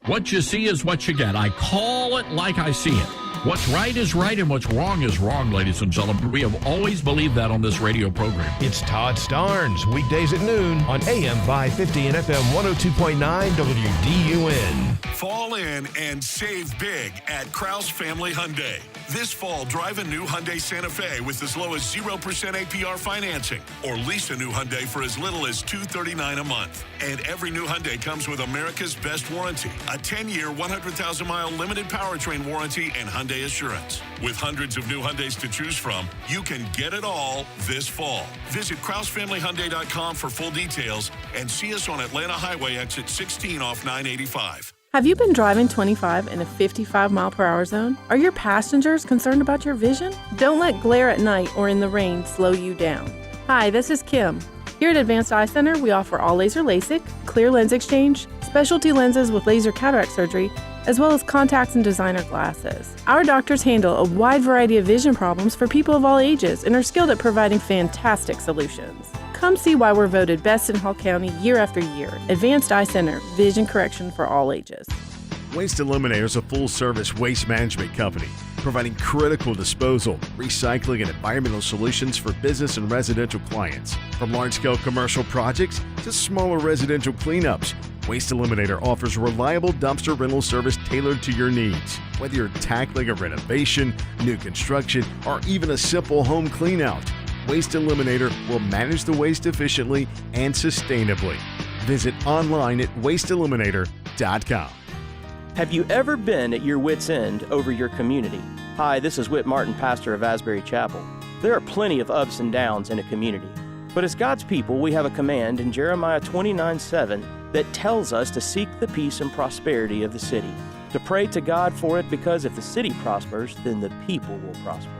Speaker 1: What you see is what you get. I call it like I see it. What's right is right and what's wrong is wrong, ladies and gentlemen. We have always believed that on this radio program.
Speaker 4: It's Todd Starnes, weekdays at noon on AM 550 and FM 102.9 WDUN.
Speaker 3: Fall in and save big at Krause Family Hyundai. This fall, drive a new Hyundai Santa Fe with as low as 0% APR financing, or lease a new Hyundai for as little as $239 a month. And every new Hyundai comes with America's best warranty, a 10-year, 100,000-mile limited powertrain warranty and Hyundai Assurance. With hundreds of new Hyundais to choose from, you can get it all this fall. Visit KrauseFamilyHyundai.com for full details and see us on Atlanta Highway exit 16 off 985.
Speaker 5: Have you been driving 25 in a 55-mile-per-hour zone? Are your passengers concerned about your vision? Don't let glare at night or in the rain slow you down. Hi, this is Kim. Here at Advanced Eye Center, we offer all laser LASIK, clear lens exchange, specialty lenses with laser cataract surgery, as well as contacts and designer glasses. Our doctors handle a wide variety of vision problems for people of all ages and are skilled at providing fantastic solutions. Come see why we're voted best in Hall County year after year. Advanced Eye Center, vision correction for all ages.
Speaker 6: Waste Eliminator is a full-service waste management company, providing critical disposal, recycling, and environmental solutions for business and residential clients. From large-scale commercial projects to smaller residential cleanups, Waste Eliminator offers reliable dumpster rental service tailored to your needs. Whether you're tackling a renovation, new construction, or even a simple home cleanout, Waste Eliminator will manage the waste efficiently and sustainably. Visit online at wasteeliminator.com.
Speaker 7: Have you ever been at your wit's end over your community? Hi, this is Whit Martin, pastor of Asbury Chapel. There are plenty of ups and downs in a community. But as God's people, we have a command in Jeremiah 29:7 that tells us to seek the peace and prosperity of the city, to pray to God for it, because if the city prospers, then the people will prosper.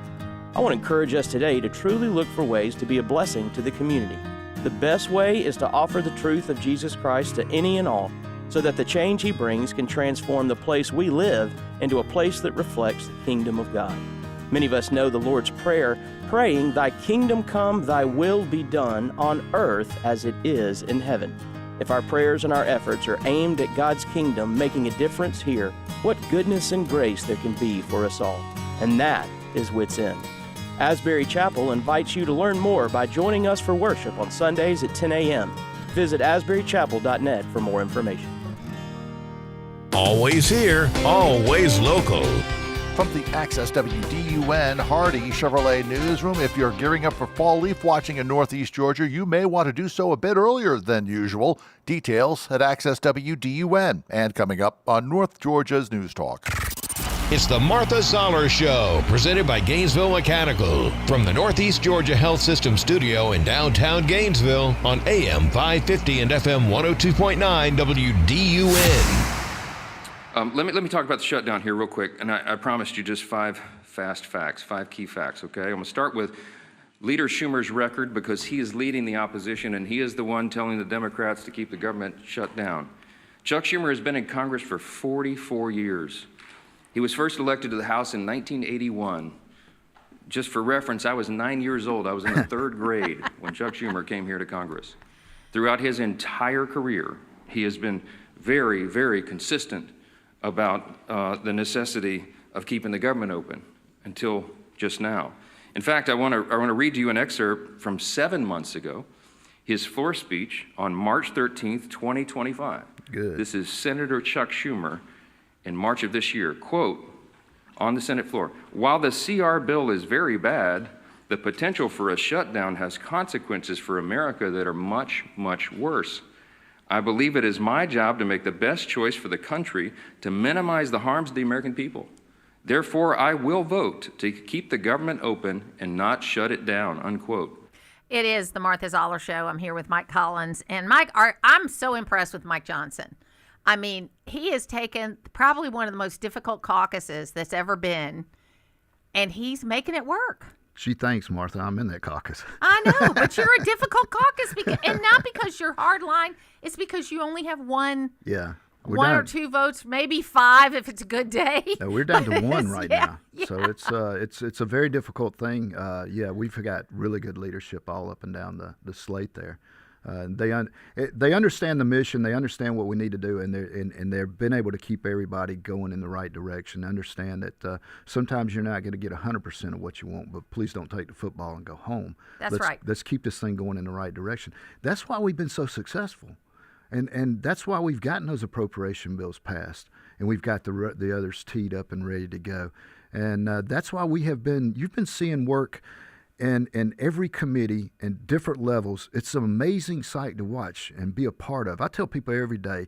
Speaker 7: I want to encourage us today to truly look for ways to be a blessing to the community. The best way is to offer the truth of Jesus Christ to any and all, so that the change He brings can transform the place we live into a place that reflects the kingdom of God. Many of us know the Lord's Prayer, praying, "Thy kingdom come, thy will be done on earth as it is in heaven." If our prayers and our efforts are aimed at God's kingdom making a difference here, what goodness and grace there can be for us all. And that is Wit's End. Asbury Chapel invites you to learn more by joining us for worship on Sundays at 10 a.m. Visit asburychapel.net for more information.
Speaker 4: Always here, always local.
Speaker 11: From the Access WDUN Hardy Chevrolet newsroom, if you're gearing up for fall leaf watching in Northeast Georgia, you may want to do so a bit earlier than usual. Details at Access WDUN. And coming up on North Georgia's News Talk.
Speaker 4: It's the Martha Zoller Show, presented by Gainesville Mechanical, from the Northeast Georgia Health System studio in downtown Gainesville on AM 550 and FM 102.9 WDUN.
Speaker 8: Let me talk about the shutdown here real quick, and I promised you just 5 fast facts, 5 key facts, okay? I'm going to start with Leader Schumer's record, because he is leading the opposition, and he is the one telling the Democrats to keep the government shut down. Chuck Schumer has been in Congress for 44 years. He was first elected to the House in 1981. Just for reference, I was 9 years old. I was in the 3rd grade when Chuck Schumer came here to Congress. Throughout his entire career, he has been very, very consistent about the necessity of keeping the government open until just now. In fact, I want to read to you an excerpt from 7 months ago, his floor speech on March 13th, 2025.
Speaker 26: Good.
Speaker 8: This is Senator Chuck Schumer in March of this year. Quote, on the Senate floor, while the CR bill is very bad, the potential for a shutdown has consequences for America that are much, much worse. I believe it is my job to make the best choice for the country to minimize the harms of the American people. Therefore, I will vote to keep the government open and not shut it down, unquote.
Speaker 2: It is the Martha Zoller Show. I'm here with Mike Collins. And Mike, I'm so impressed with Mike Johnson. I mean, he has taken probably one of the most difficult caucuses that's ever been, and he's making it work.
Speaker 26: She thinks, Martha, I'm in that caucus.
Speaker 2: I know, but you're a difficult caucus, and not because you're hardline. It's because you only have one or two votes, maybe 5 if it's a good day.
Speaker 26: No, we're down to 1 right now. Yeah. So it's a very difficult thing. We've got really good leadership all up and down the slate there. They understand the mission. They understand what we need to do, and they've been able to keep everybody going in the right direction. Understand that sometimes you're not going to get 100% of what you want, but please don't take the football and go home.
Speaker 2: That's right.
Speaker 26: Let's keep this thing going in the right direction. That's why we've been so successful, and that's why we've gotten those appropriation bills passed, and we've got the others teed up and ready to go, and that's why you've been seeing work. And every committee and different levels, it's an amazing sight to watch and be a part of. I tell people every day,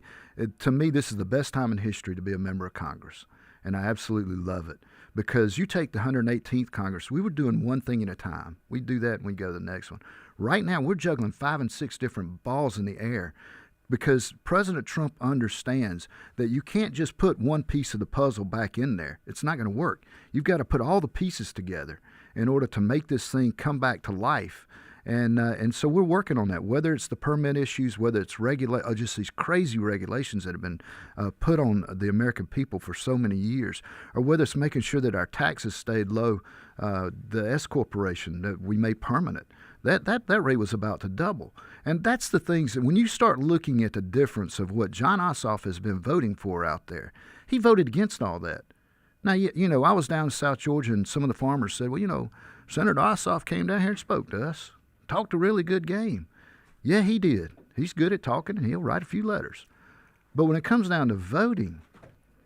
Speaker 26: to me, this is the best time in history to be a member of Congress. And I absolutely love it. Because you take the 118th Congress, we were doing one thing at a time. We do that and we go to the next one. Right now, we're juggling 5 and 6 different balls in the air because President Trump understands that you can't just put one piece of the puzzle back in there. It's not going to work. You've got to put all the pieces together in order to make this thing come back to life. And so we're working on that, whether it's the permit issues, whether it's just these crazy regulations that have been put on the American people for so many years, or whether it's making sure that our taxes stayed low, the S corporation that we made permanent. That rate was about to double. And that's the things that when you start looking at the difference of what John Ossoff has been voting for out there, he voted against all that. Now, I was down in South Georgia, and some of the farmers said, well, Senator Ossoff came down here and spoke to us, talked a really good game. Yeah, he did. He's good at talking, and he'll write a few letters. But when it comes down to voting,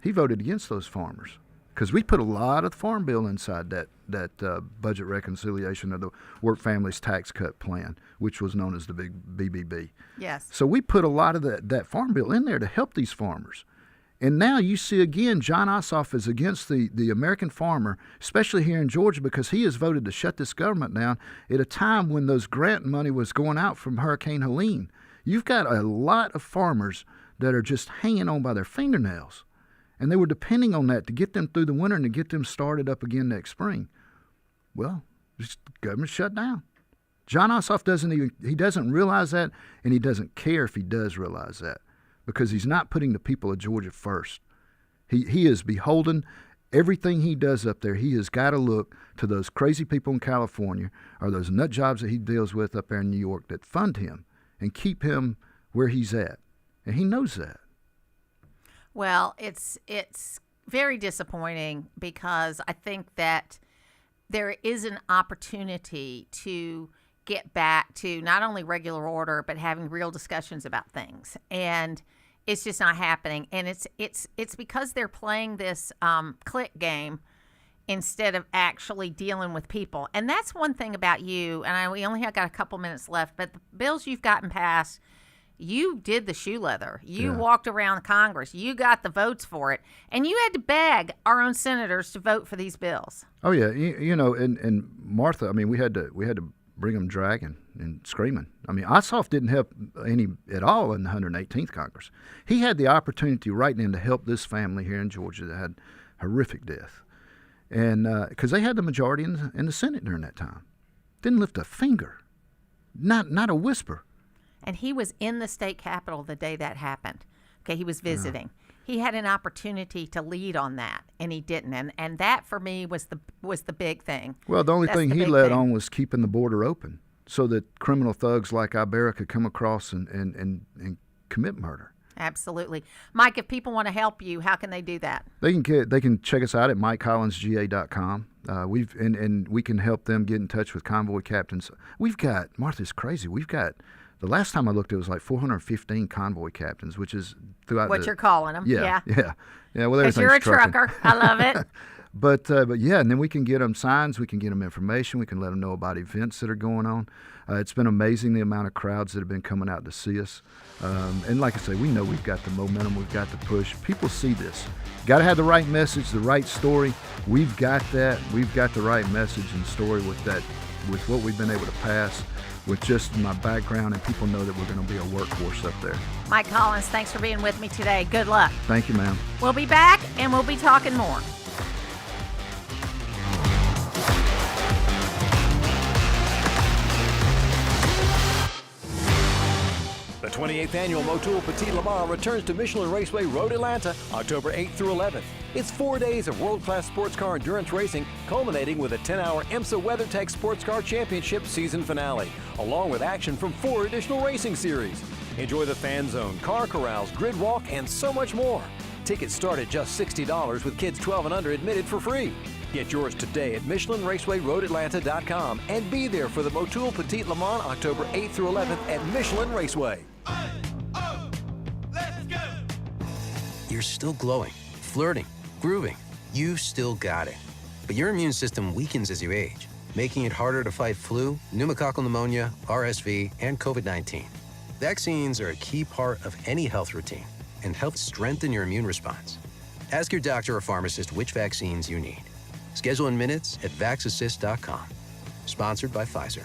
Speaker 26: he voted against those farmers because we put a lot of the farm bill inside that budget reconciliation of the Work Families Tax Cut Plan, which was known as the big BBB.
Speaker 2: Yes.
Speaker 26: So we put a lot of that farm bill in there to help these farmers. And now you see again, John Ossoff is against the American farmer, especially here in Georgia, because he has voted to shut this government down at a time when those grant money was going out from Hurricane Helene. You've got a lot of farmers that are just hanging on by their fingernails. And they were depending on that to get them through the winter and to get them started up again next spring. Well, just the government shut down. John Ossoff doesn't realize that, and he doesn't care if he does realize that, because he's not putting the people of Georgia first. He is beholden. Everything he does up there, he has got to look to those crazy people in California or those nut jobs that he deals with up there in New York that fund him and keep him where he's at. And he knows that.
Speaker 2: Well, it's very disappointing because I think that there is an opportunity to get back to not only regular order, but having real discussions about things. And it's just not happening. And it's because they're playing this click game instead of actually dealing with people. And that's one thing about you, and we only have got a couple minutes left, but the bills you've gotten passed, you did the shoe leather. You walked around Congress. You got the votes for it. And you had to beg our own senators to vote for these bills.
Speaker 26: Oh, yeah. You know, and Martha, I mean, we had to bring them dragging and screaming. I mean, Ossoff didn't help any at all in the 118th Congress. He had the opportunity right then to help this family here in Georgia that had horrific death. And because they had the majority in the Senate during that time. Didn't lift a finger. Not a whisper.
Speaker 2: And he was in the state capitol the day that happened. Okay, he was visiting. He had an opportunity to lead on that, and he didn't. And that for me was the big thing.
Speaker 26: Well, the only thing he led on was keeping the border open so that criminal thugs like Ibarra could come across and commit murder.
Speaker 2: Absolutely. Mike, if people want to help you, how can they do that?
Speaker 26: They can check us out at MikeCollinsGA.com. We can help them get in touch with convoy captains. We've got, Martha's crazy, the last time I looked, it was like 415 convoy captains, which is throughout
Speaker 2: what you're calling them.
Speaker 26: Yeah. Well,
Speaker 2: because you're a trucker. I love it.
Speaker 26: But yeah, and then we can get them signs, we can get them information, we can let them know about events that are going on. It's been amazing the amount of crowds that have been coming out to see us. And like I say, we know we've got the momentum, we've got the push. People see this. Got to have the right message, the right story. We've got that. We've got the right message and story with what we've been able to pass. With just my background, and people know that we're going to be a workforce up there.
Speaker 2: Mike Collins, thanks for being with me today. Good luck.
Speaker 26: Thank you, ma'am.
Speaker 2: We'll be back, and we'll be talking more.
Speaker 9: The 28th annual Motul Petit Le Mans returns to Michelin Raceway Road Atlanta, October 8th through 11th. It's 4 days of world-class sports car endurance racing, culminating with a 10-hour IMSA WeatherTech Sports Car Championship season finale, along with action from 4 additional racing series. Enjoy the fan zone, car corrals, grid walk, and so much more. Tickets start at just $60 with kids 12 and under admitted for free. Get yours today at MichelinRacewayRoadAtlanta.com and be there for the Motul Petit Le Mans October 8th through 11th at Michelin Raceway.
Speaker 10: You're still glowing, flirting, grooving. You still got it. But your immune system weakens as you age, making it harder to fight flu, pneumococcal pneumonia, RSV, and COVID-19. Vaccines are a key part of any health routine and help strengthen your immune response. Ask your doctor or pharmacist which vaccines you need. Schedule in minutes at VaxAssist.com. Sponsored by Pfizer.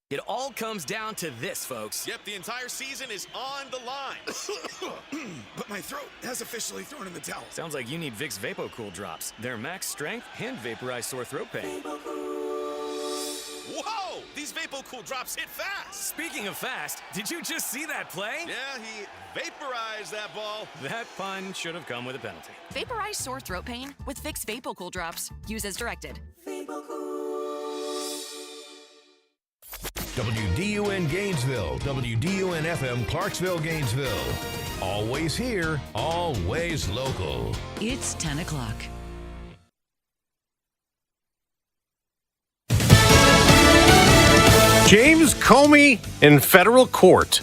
Speaker 14: It all comes down to this, folks.
Speaker 15: Yep, the entire season is on the line. But my throat has officially thrown in the towel.
Speaker 14: Sounds like you need Vicks VapoCool drops. They're max strength and vaporize sore throat pain.
Speaker 15: Whoa! These VapoCool drops hit fast.
Speaker 14: Speaking of fast, did you just see that play?
Speaker 15: Yeah, he vaporized that ball.
Speaker 14: That pun should have come with a penalty.
Speaker 16: Vaporize sore throat pain with Vicks VapoCool drops. Use as directed.
Speaker 4: WDUN Gainesville, WDUN FM Clarksville, Gainesville. Always here, always local.
Speaker 17: It's 10 o'clock.
Speaker 27: James Comey in federal court.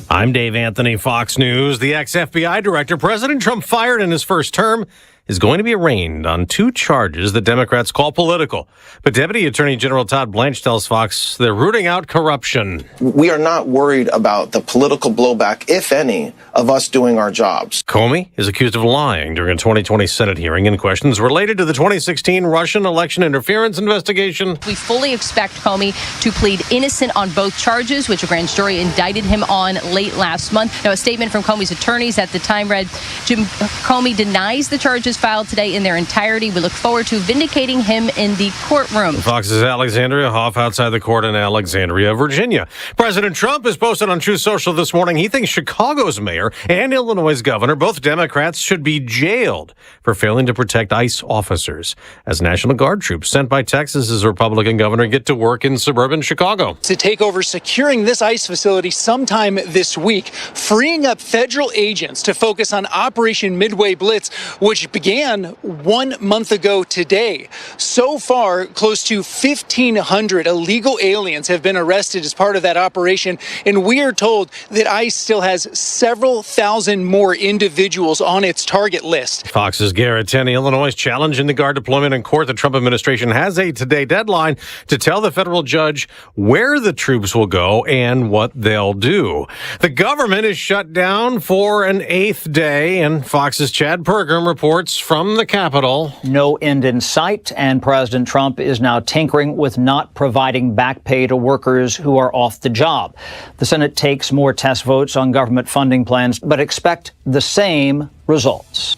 Speaker 27: I'm Dave Anthony, Fox News. The ex-FBI director President Trump fired in his first term is going to be arraigned on 2 charges that Democrats call political. But Deputy Attorney General Todd Blanche tells Fox they're rooting out corruption.
Speaker 28: We are not worried about the political blowback, if any, of us doing our jobs.
Speaker 27: Comey is accused of lying during a 2020 Senate hearing in questions related to the 2016 Russian election interference investigation.
Speaker 29: We fully expect Comey to plead innocent on both charges, which a grand jury indicted him on late last month. Now, a statement from Comey's attorneys at the time read, Jim Comey denies the charges filed today in their entirety. We look forward to vindicating him in the courtroom.
Speaker 27: Fox's Alexandria Hoff outside the court in Alexandria, Virginia. President Trump has posted on Truth Social this morning he thinks Chicago's mayor and Illinois' governor, both Democrats, should be jailed for failing to protect ICE officers as National Guard troops sent by Texas's Republican governor get to work in suburban Chicago.
Speaker 30: To take over securing this ICE facility sometime this week, freeing up federal agents to focus on Operation Midway Blitz, which began began 1 month ago today. So far, close to 1,500 illegal aliens have been arrested as part of that operation, and we are told that ICE still has several thousand more individuals on its target list.
Speaker 27: Fox's Garrett Tenney. Illinois is challenging the guard deployment in court. The Trump administration has a today deadline to tell the federal judge where the troops will go and what they'll do. The government is shut down for an 8th day, and Fox's Chad Pergram reports from the Capitol.
Speaker 12: No end in sight, and President Trump is now tinkering with not providing back pay to workers who are off the job. The Senate takes more test votes on government funding plans, but expect the same results.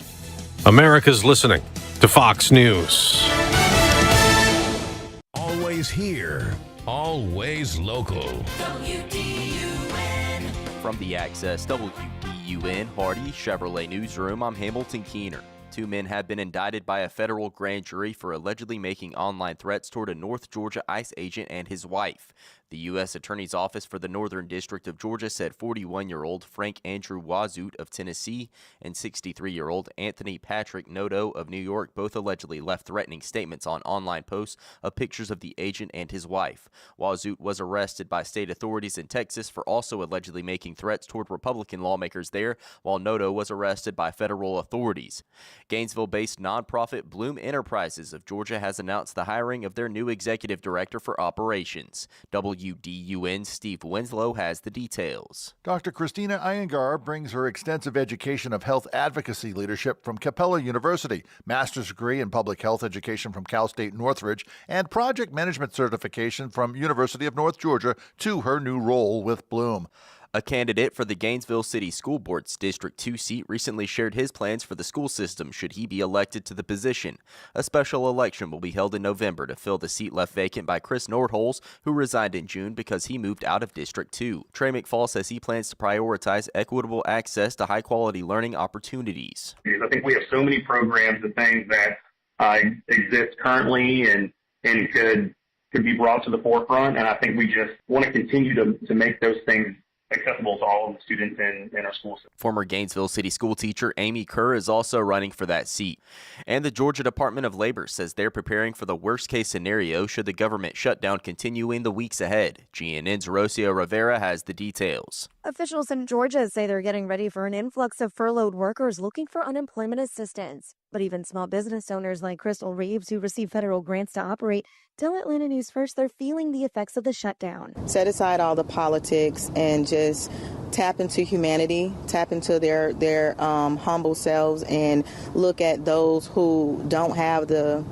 Speaker 27: America's listening to Fox News.
Speaker 4: Always here, always local.
Speaker 17: From the Access WDUN Hardy Chevrolet Newsroom, I'm Hamilton Keener. 2 men have been indicted by a federal grand jury for allegedly making online threats toward a North Georgia ICE agent and his wife. The U.S. Attorney's Office for the Northern District of Georgia said 41-year-old Frank Andrew Wazut of Tennessee and 63-year-old Anthony Patrick Noto of New York both allegedly left threatening statements on online posts of pictures of the agent and his wife. Wazut was arrested by state authorities in Texas for also allegedly making threats toward Republican lawmakers there, while Noto was arrested by federal authorities. Gainesville-based nonprofit Bloom Enterprises of Georgia has announced the hiring of their new executive director for operations. WDUN's Steve Winslow has the details.
Speaker 11: Dr. Christina Iyengar brings her extensive education of health advocacy leadership from Capella University, master's degree in public health education from Cal State Northridge, and project management certification from University of North Georgia to her new role with Bloom.
Speaker 17: A candidate for the Gainesville City School Board's District 2 seat recently shared his plans for the school system should he be elected to the position. A special election will be held in November to fill the seat left vacant by Chris Nordholz, who resigned in June because he moved out of District 2. Trey McFall says he plans to prioritize equitable access to high-quality learning opportunities.
Speaker 18: I think we have so many programs and things that exist currently and could be brought to the forefront, and I think we just want to continue to make those things accessible to all of the students in our school system.
Speaker 17: Former Gainesville City school teacher Amy Kerr is also running for that seat. And the Georgia Department of Labor says they're preparing for the worst-case scenario should the government shutdown continue in the weeks ahead. GNN's Rocio Rivera has the details.
Speaker 19: Officials in Georgia say they're getting ready for an influx of furloughed workers looking for unemployment assistance. But even small business owners like Crystal Reeves, who receive federal grants to operate, tell Atlanta News First they're feeling the effects of the shutdown.
Speaker 20: Set aside all the politics and just tap into humanity, tap into their humble selves, and look at those who don't have the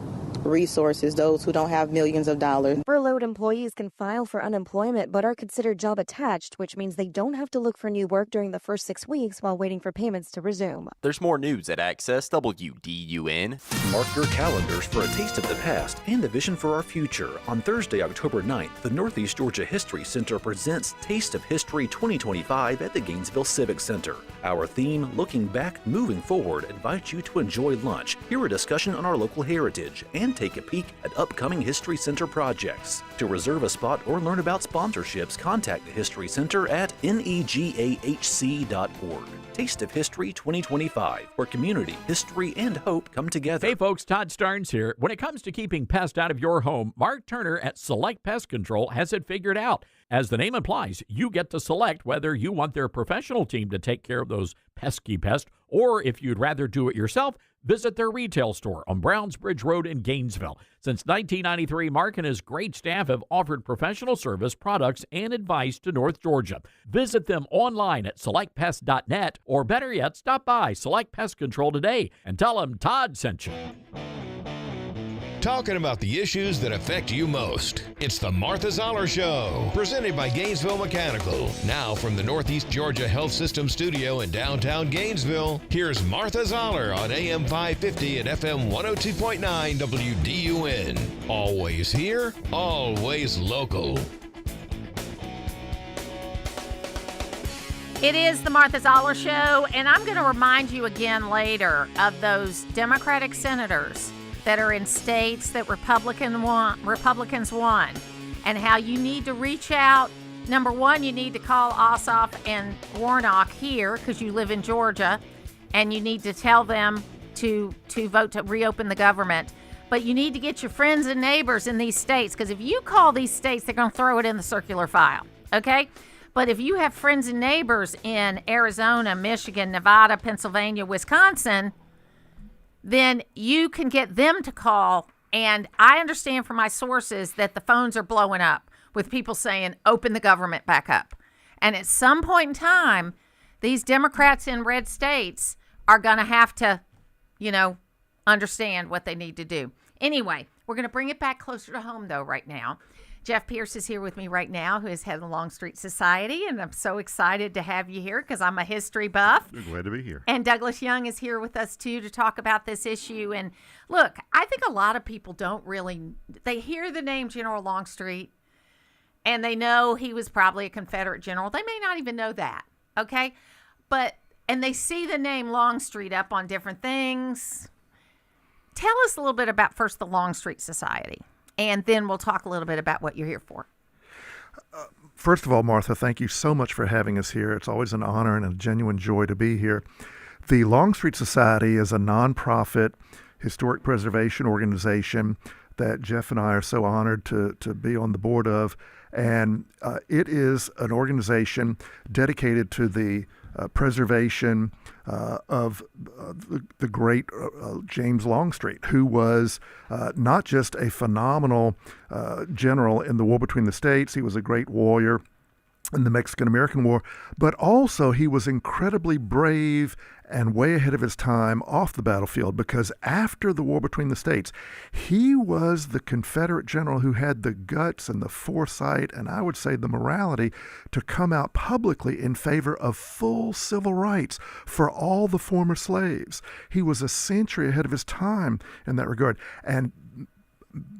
Speaker 20: resources, those who don't have millions of dollars.
Speaker 19: Furloughed employees can file for unemployment but are considered job attached, which means they don't have to look for new work during the first 6 weeks while waiting for payments to resume.
Speaker 17: There's more news at Access WDUN.
Speaker 21: Mark your calendars for a taste of the past and a vision for our future. On Thursday, October 9th, the Northeast Georgia History Center presents Taste of History 2025 at the Gainesville Civic Center. Our theme, Looking Back, Moving Forward, invites you to enjoy lunch, hear a discussion on our local heritage, and take a peek at upcoming History Center projects. To reserve a spot or learn about sponsorships, contact the History Center at negahc.org. Taste of History 2025, where community, history, and hope come together.
Speaker 1: Hey folks, Todd Starnes here. When it comes to keeping pests out of your home, Mark Turner at Select Pest Control has it figured out. As the name implies, you get to select whether you want their professional team to take care of those pesky pests, or if you'd rather do it yourself, visit their retail store on Brownsbridge Road in Gainesville. Since 1993, Mark and his great staff have offered professional service, products, and advice to North Georgia. Visit them online at selectpest.net, or better yet, stop by Select Pest Control today and tell them Todd sent you.
Speaker 4: Talking about the issues that affect you most. It's the Martha Zoller Show, presented by Gainesville Mechanical. Now from the Northeast Georgia Health System studio in downtown Gainesville, here's Martha Zoller on AM 550 and FM 102.9 WDUN. Always here, always local.
Speaker 2: It is the Martha Zoller Show, and I'm going to remind you again later of those Democratic senators that are in states that Republicans won, and how you need to reach out. Number one, you need to call Ossoff and Warnock here because you live in Georgia, and you need to tell them to vote to reopen the government. But you need to get your friends and neighbors in these states, because if you call these states, they're going to throw it in the circular file, okay? But if you have friends and neighbors in Arizona, Michigan, Nevada, Pennsylvania, Wisconsin, then you can get them to call. And I understand from my sources that the phones are blowing up with people saying, open the government back up. And at some point in time, these Democrats in red states are going to have to, understand what they need to do. Anyway, we're going to bring it back closer to home, though, right now. Jeff Pierce is here with me right now, who is head of the Longstreet Society, and I'm so excited to have you here because I'm a history buff.
Speaker 3: Glad to be here.
Speaker 2: And Douglas Young is here with us, too, to talk about this issue. And look, I think a lot of people they hear the name General Longstreet, and they know he was probably a Confederate general. They may not even know that, okay? And they see the name Longstreet up on different things. Tell us a little bit about first the Longstreet Society, and then we'll talk a little bit about what you're here for.
Speaker 3: First of all, Martha, thank you so much for having us here. It's always an honor and a genuine joy to be here. The Longstreet Society is a nonprofit historic preservation organization that Jeff and I are so honored to be on the board of. And it is an organization dedicated to the preservation of the great James Longstreet, who was not just a phenomenal general in the war between the states. He was a great warrior in the Mexican-American War, but also he was incredibly brave and way ahead of his time off the battlefield, because after the war between the states, he was the Confederate general who had the guts and the foresight, and I would say the morality, to come out publicly in favor of full civil rights for all the former slaves. He was a century ahead of his time in that regard. And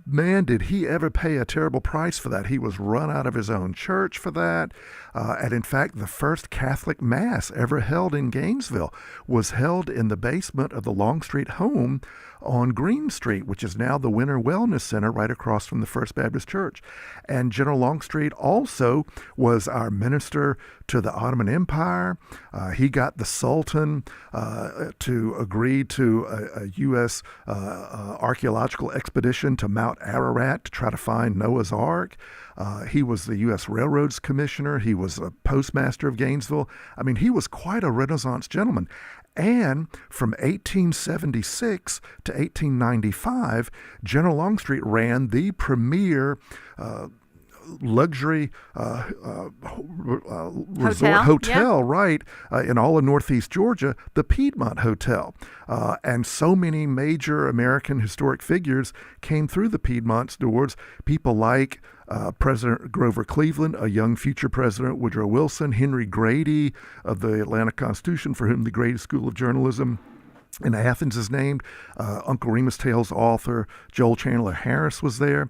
Speaker 3: man, did he ever pay a terrible price for that. He was run out of his own church for that. And in fact, the first Catholic Mass ever held in Gainesville was held in the basement of the Longstreet home on Green Street, which is now the Winter Wellness Center right across from the First Baptist Church. And General Longstreet also was our minister to the Ottoman Empire. He got the Sultan to agree to a U.S. Archaeological expedition to Mount Ararat to try to find Noah's Ark. He was the U.S. Railroads Commissioner. He was a postmaster of Gainesville. I mean, he was quite a Renaissance gentleman. And from 1876 to 1895, General Longstreet ran the premier luxury resort hotel, right, in all of Northeast Georgia, the Piedmont Hotel. And so many major American historic figures came through the Piedmont's doors, people like President Grover Cleveland, a young future president, Woodrow Wilson, Henry Grady of the Atlanta Constitution, for whom the Grady School of Journalism in Athens is named. Uncle Remus Tales author Joel Chandler Harris was there.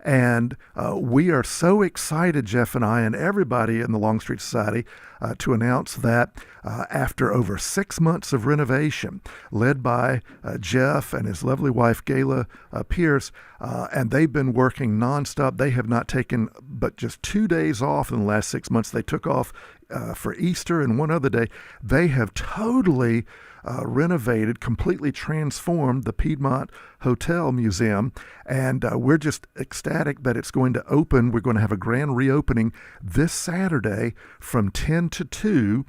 Speaker 3: And we are so excited, Jeff and I and everybody in the Longstreet Society, to announce that after over 6 months of renovation, led by Jeff and his lovely wife, Gayla Pierce, and they've been working nonstop. They have not taken but just 2 days off in the last 6 months. They took off for Easter and one other day. They have totally renovated, completely transformed the Piedmont Hotel Museum, and we're just ecstatic that it's going to open. We're going to have a grand reopening this Saturday from 10 to 2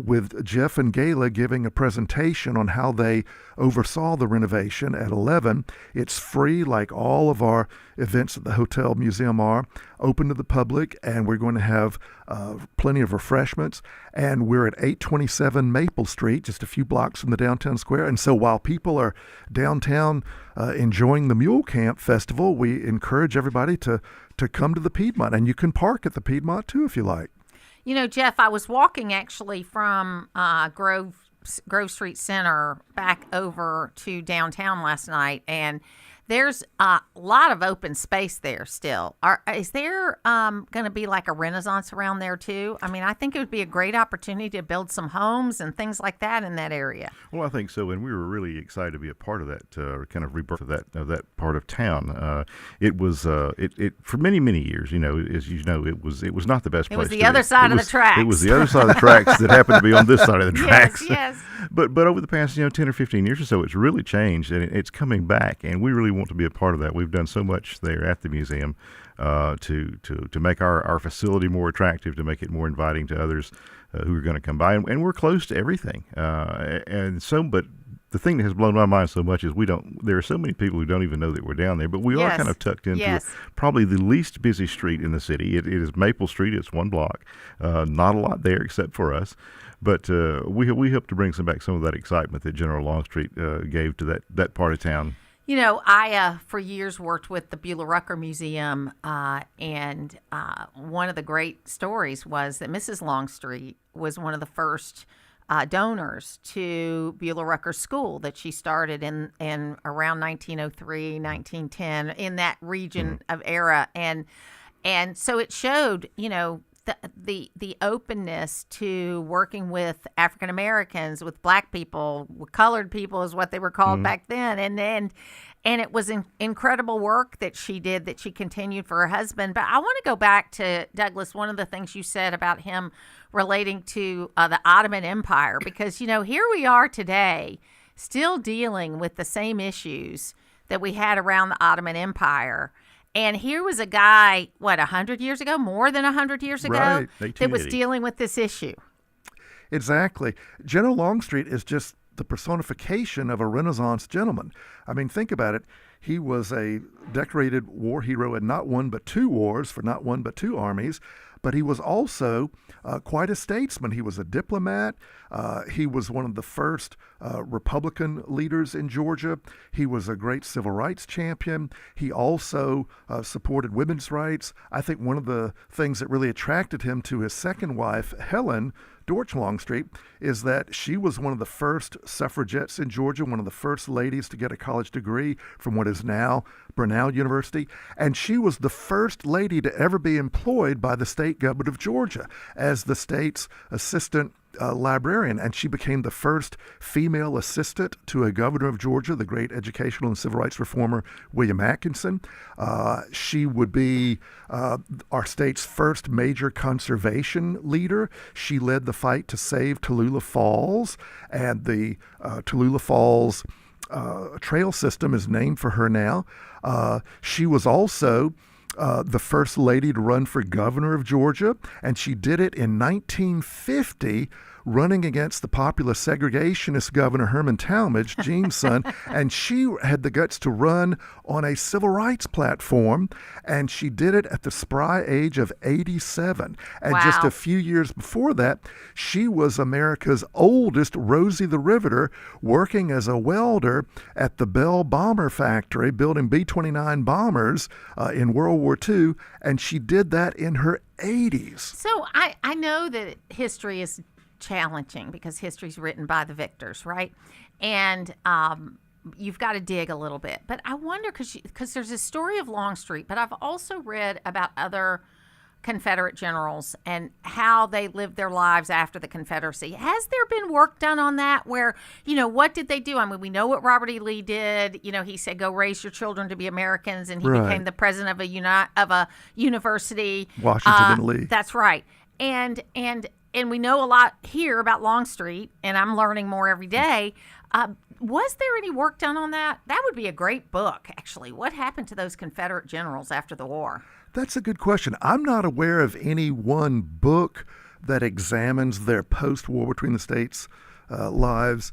Speaker 3: with Jeff and Gayla giving a presentation on how they oversaw the renovation at 11. It's free, like all of our events at the Hotel Museum are, open to the public, and we're going to have plenty of refreshments. And we're at 827 Maple Street, just a few blocks from the downtown square. And so while people are downtown enjoying the Mule Camp Festival, we encourage everybody to come to the Piedmont. And you can park at the Piedmont, too, if you like.
Speaker 2: You know, Jeff, I was walking actually from Grove Street Center back over to downtown last night, and there's a lot of open space there still. Is there going to be like a Renaissance around there too? I mean, I think it would be a great opportunity to build some homes and things like that in that area.
Speaker 5: Well, I think so, and we were really excited to be a part of that kind of rebirth of that part of town. It was it for many years. As you know, it was not the best place.
Speaker 2: It was the other side of the tracks.
Speaker 5: It was the other side of the tracks that happened to be on this side of the tracks.
Speaker 2: Yes.
Speaker 5: But over the past 10 or 15 years or so, it's really changed, and it's coming back, and we really want to be a part of that. We've done so much there at the museum to make our facility more attractive, to make it more inviting to others who are going to come by, and we're close to everything. But the thing that has blown my mind so much is there are so many people who don't even know that we're down there, but we are kind of tucked into probably the least busy street in the city. It is Maple Street. It's one block. Not a lot there except for us. But we hope to bring back some of that excitement that General Longstreet gave to that part of town.
Speaker 2: I for years worked with the Beulah Rucker Museum, and one of the great stories was that Mrs. Longstreet was one of the first donors to Beulah Rucker School that she started in around 1903, 1910, in that region of era. And so it showed, the openness to working with African Americans, with black people, with colored people is what they were called back then. And it was incredible work that she did, that she continued for her husband. But I want to go back to, Douglas, one of the things you said about him relating to the Ottoman Empire, because, here we are today still dealing with the same issues that we had around the Ottoman Empire. And here was a guy, 100 years ago, more than 100 years ago, that was dealing with this issue.
Speaker 3: Exactly. General Longstreet is just the personification of a Renaissance gentleman. I mean, think about it. He was a decorated war hero in not one but two wars for not one but two armies. But he was also quite a statesman. He was a diplomat. He was one of the first Republican leaders in Georgia. He was a great civil rights champion. He also supported women's rights. I think one of the things that really attracted him to his second wife, Helen Dortch Longstreet, is that she was one of the first suffragettes in Georgia, one of the first ladies to get a college degree from what is now Brenau University. And she was the first lady to ever be employed by the state government of Georgia as the state's assistant librarian, and she became the first female assistant to a governor of Georgia, the great educational and civil rights reformer William Atkinson. She would be our state's first major conservation leader. She led the fight to save Tallulah Falls, and the Tallulah Falls trail system is named for her now. She was also the first lady to run for governor of Georgia, and she did it in 1950, running against the popular segregationist Governor Herman Talmadge, Gene's son, and she had the guts to run on a civil rights platform, and she did it at the spry age of 87. And just a few years before that, she was America's oldest Rosie the Riveter, working as a welder at the Bell Bomber Factory, building B-29 bombers in World War II, and she did that in her 80s.
Speaker 2: So I know that history is challenging because history's written by the victors, right? And you've got to dig a little bit. But I wonder, because there's a story of Longstreet, but I've also read about other Confederate generals and how they lived their lives after the Confederacy. Has there been work done on that where, what did they do? I mean, we know what Robert E. Lee did. He said, go raise your children to be Americans, and he became the president of a university.
Speaker 3: Washington and Lee.
Speaker 2: That's right. And we know a lot here about Longstreet, and I'm learning more every day. Was there any work done on that? That would be a great book, actually. What happened to those Confederate generals after the war?
Speaker 3: That's a good question. I'm not aware of any one book that examines their post-war between the states lives,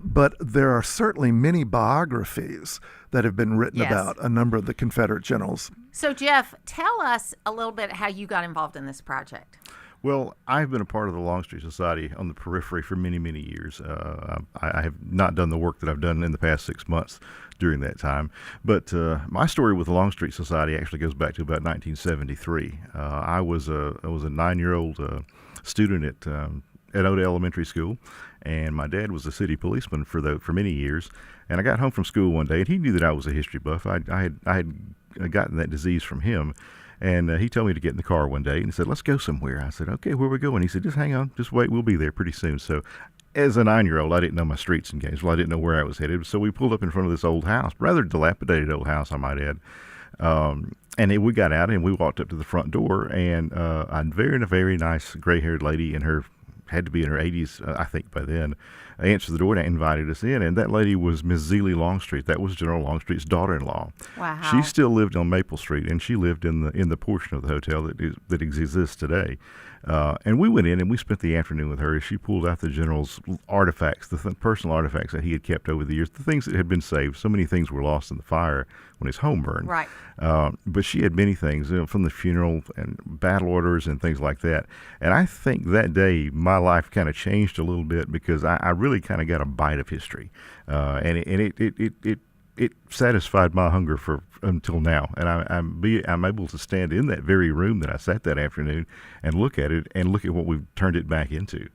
Speaker 3: but there are certainly many biographies that have been written about a number of the Confederate generals.
Speaker 2: So, Jeff, tell us a little bit how you got involved in this project.
Speaker 5: Well, I've been a part of the Longstreet Society on the periphery for many years. I have not done the work that I've done in the past 6 months during that time. But my story with the Longstreet Society actually goes back to about 1973. I was a 9-year-old student at at Oda Elementary School, and my dad was a city policeman for many years. And I got home from school one day, and he knew that I was a history buff. I had gotten that disease from him, and he told me to get in the car one day and he said, "Let's go somewhere." I said, "Okay, where we going?" He said, "Just hang on, just wait, we'll be there pretty soon." So, as a 9-year-old, I didn't know my streets in Gainesville. I didn't know where I was headed. So we pulled up in front of this old house, rather dilapidated old house, I might add. And then we got out and we walked up to the front door, and a very nice gray-haired lady had to be in her 80s, I think by then, answered the door and invited us in. And that lady was Miss Zelie Longstreet. That was General Longstreet's daughter-in-law. Wow. She still lived on Maple Street, and she lived in the portion of the hotel that exists today. And we went in and we spent the afternoon with her as she pulled out the general's artifacts, the personal artifacts that he had kept over the years, the things that had been saved. So many things were lost in the fire when his home burned.
Speaker 2: Right.
Speaker 5: But she had many things, from the funeral and battle orders and things like that. And I think that day my life kind of changed a little bit because I really kind of got a bite of history. And it satisfied my hunger until now, and I'm able to stand in that very room that I sat that afternoon and look at it and look at what we've turned it back into.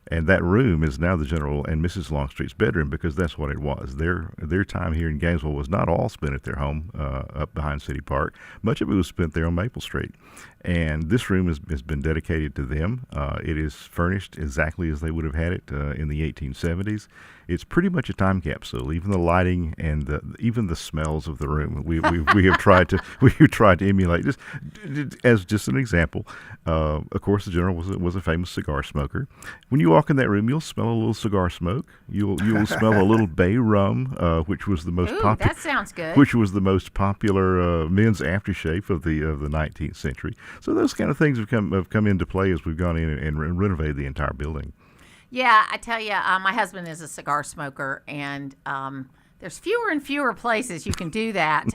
Speaker 5: And that room is now the General and Mrs. Longstreet's bedroom, because that's what it was. Their time here in Gainesville was not all spent at their home up behind City Park. Much of it was spent there on Maple Street. And this room has been dedicated to them. It is furnished exactly as they would have had it in the 1870s. It's pretty much a time capsule. Even the lighting and even the smells of the room, we have tried to emulate. Just an example, of course, the General was a famous cigar smoker. When you walk in that room, you'll smell a little cigar smoke. You'll smell a little bay rum, which was the most popular.
Speaker 2: That sounds good.
Speaker 5: Which was the most popular men's aftershave of the 19th century. So those kind of things have come into play as we've gone in and renovated the entire building.
Speaker 2: Yeah, I tell you, my husband is a cigar smoker, and there's fewer and fewer places you can do that.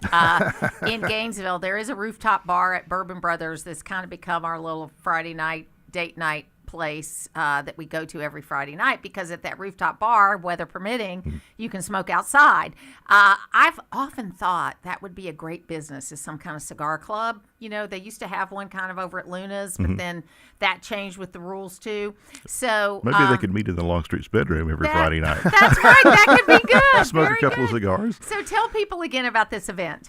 Speaker 2: In Gainesville, there is a rooftop bar at Bourbon Brothers that's kind of become our little Friday night, date night place that we go to every Friday night, because at that rooftop bar, weather permitting, you can smoke outside. I've often thought that would be a great business, is some kind of cigar club. You know, they used to have one kind of over at Luna's, but then that changed with the rules too. So
Speaker 5: maybe they could meet in the Longstreet's bedroom every Friday night.
Speaker 2: That's right. That could be good.
Speaker 5: Smoke a couple of cigars.
Speaker 2: So tell people again about this event.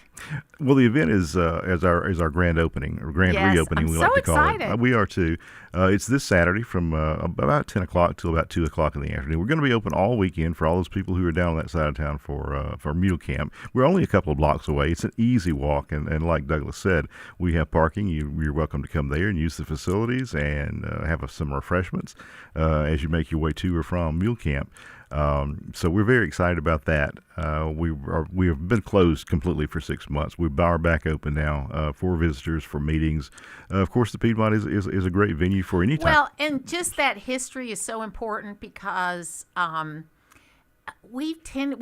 Speaker 5: Well, the event is our grand opening, or grand reopening. We like to call it. We are too. It's this Saturday from about 10 o'clock till about 2 o'clock in the afternoon. We're going to be open all weekend for all those people who are down on that side of town for Mule Camp. We're only a couple of blocks away. It's an easy walk, and like Douglas said, we have parking. You're welcome to come there and use the facilities and have some refreshments as you make your way to or from Mule Camp. So we're very excited about that. We have been closed completely for 6 months. We are back open now for visitors, for meetings. Of course, the Piedmont is a great venue for any time.
Speaker 2: Well, and just that history is so important because we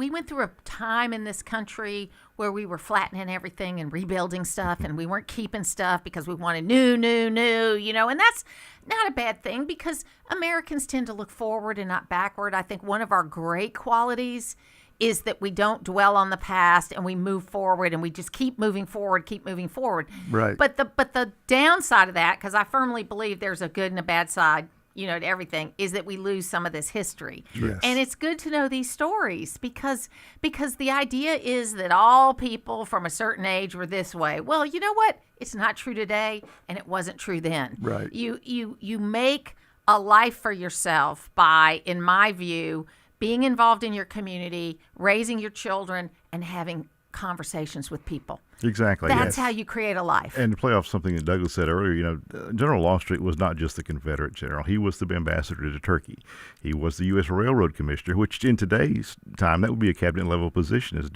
Speaker 2: went through a time in this country where we were flattening everything and rebuilding stuff, and we weren't keeping stuff because we wanted new, you know, and that's not a bad thing, because Americans tend to look forward and not backward. I think one of our great qualities is that we don't dwell on the past, and we move forward, and we just keep moving forward.
Speaker 3: Right.
Speaker 2: But the downside of that, because I firmly believe there's a good and a bad side, you know, to everything, is that we lose some of this history.
Speaker 3: Yes.
Speaker 2: And it's good to know these stories because the idea is that all people from a certain age were this way. Well, you know what? It's not true today, and it wasn't true then.
Speaker 3: Right.
Speaker 2: You make a life for yourself by, in my view, being involved in your community, raising your children, and having conversations with people.
Speaker 5: Exactly.
Speaker 2: That's how you create a life.
Speaker 5: And to play off something that Douglas said earlier, you know, General Longstreet was not just the Confederate general. He was the ambassador to Turkey. He was the U.S. Railroad Commissioner, which in today's time, that would be a cabinet level position as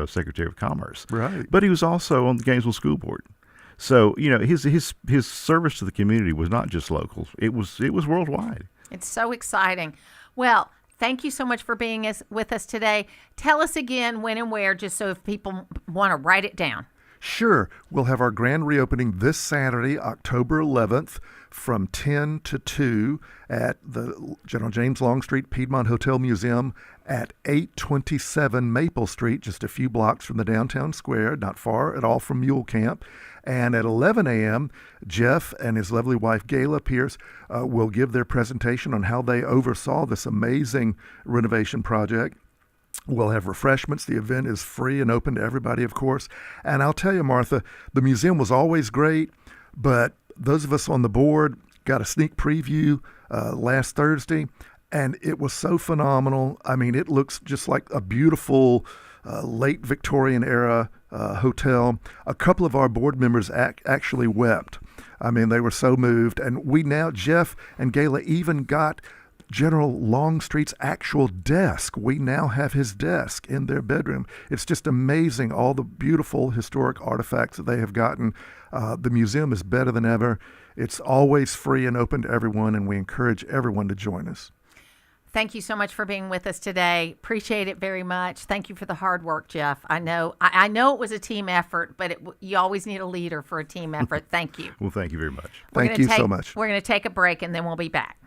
Speaker 5: Secretary of Commerce.
Speaker 3: Right.
Speaker 5: But he was also on the Gainesville School Board. So, you know, his service to the community was not just local. It was worldwide.
Speaker 2: It's so exciting. Well, thank you so much for being with us today. Tell us again when and where, just so if people want to write it down.
Speaker 3: Sure. We'll have our grand reopening this Saturday, October 11th, from 10 to 2 at the General James Longstreet Piedmont Hotel Museum at 827 Maple Street, just a few blocks from the downtown square, not far at all from Mule Camp. And at 11 a.m., Jeff and his lovely wife, Gayla Pierce, will give their presentation on how they oversaw this amazing renovation project. We'll have refreshments. The event is free and open to everybody, of course. And I'll tell you, Martha, the museum was always great, but those of us on the board got a sneak preview last Thursday, and it was so phenomenal. I mean, it looks just like a beautiful late Victorian era hotel. A couple of our board members actually wept. I mean, they were so moved. And we now, Jeff and Gayla, even got General Longstreet's actual desk. We now have his desk in their bedroom. It's just amazing, all the beautiful historic artifacts that they have gotten. The museum is better than ever. It's always free and open to everyone, and we encourage everyone to join us.
Speaker 2: Thank you so much for being with us today. Appreciate it very much. Thank you for the hard work, Jeff. I know it was a team effort, but you always need a leader for a team effort. Thank you.
Speaker 5: Well, thank you very much.
Speaker 3: Thank you so much.
Speaker 2: We're going to take a break, and then we'll be back.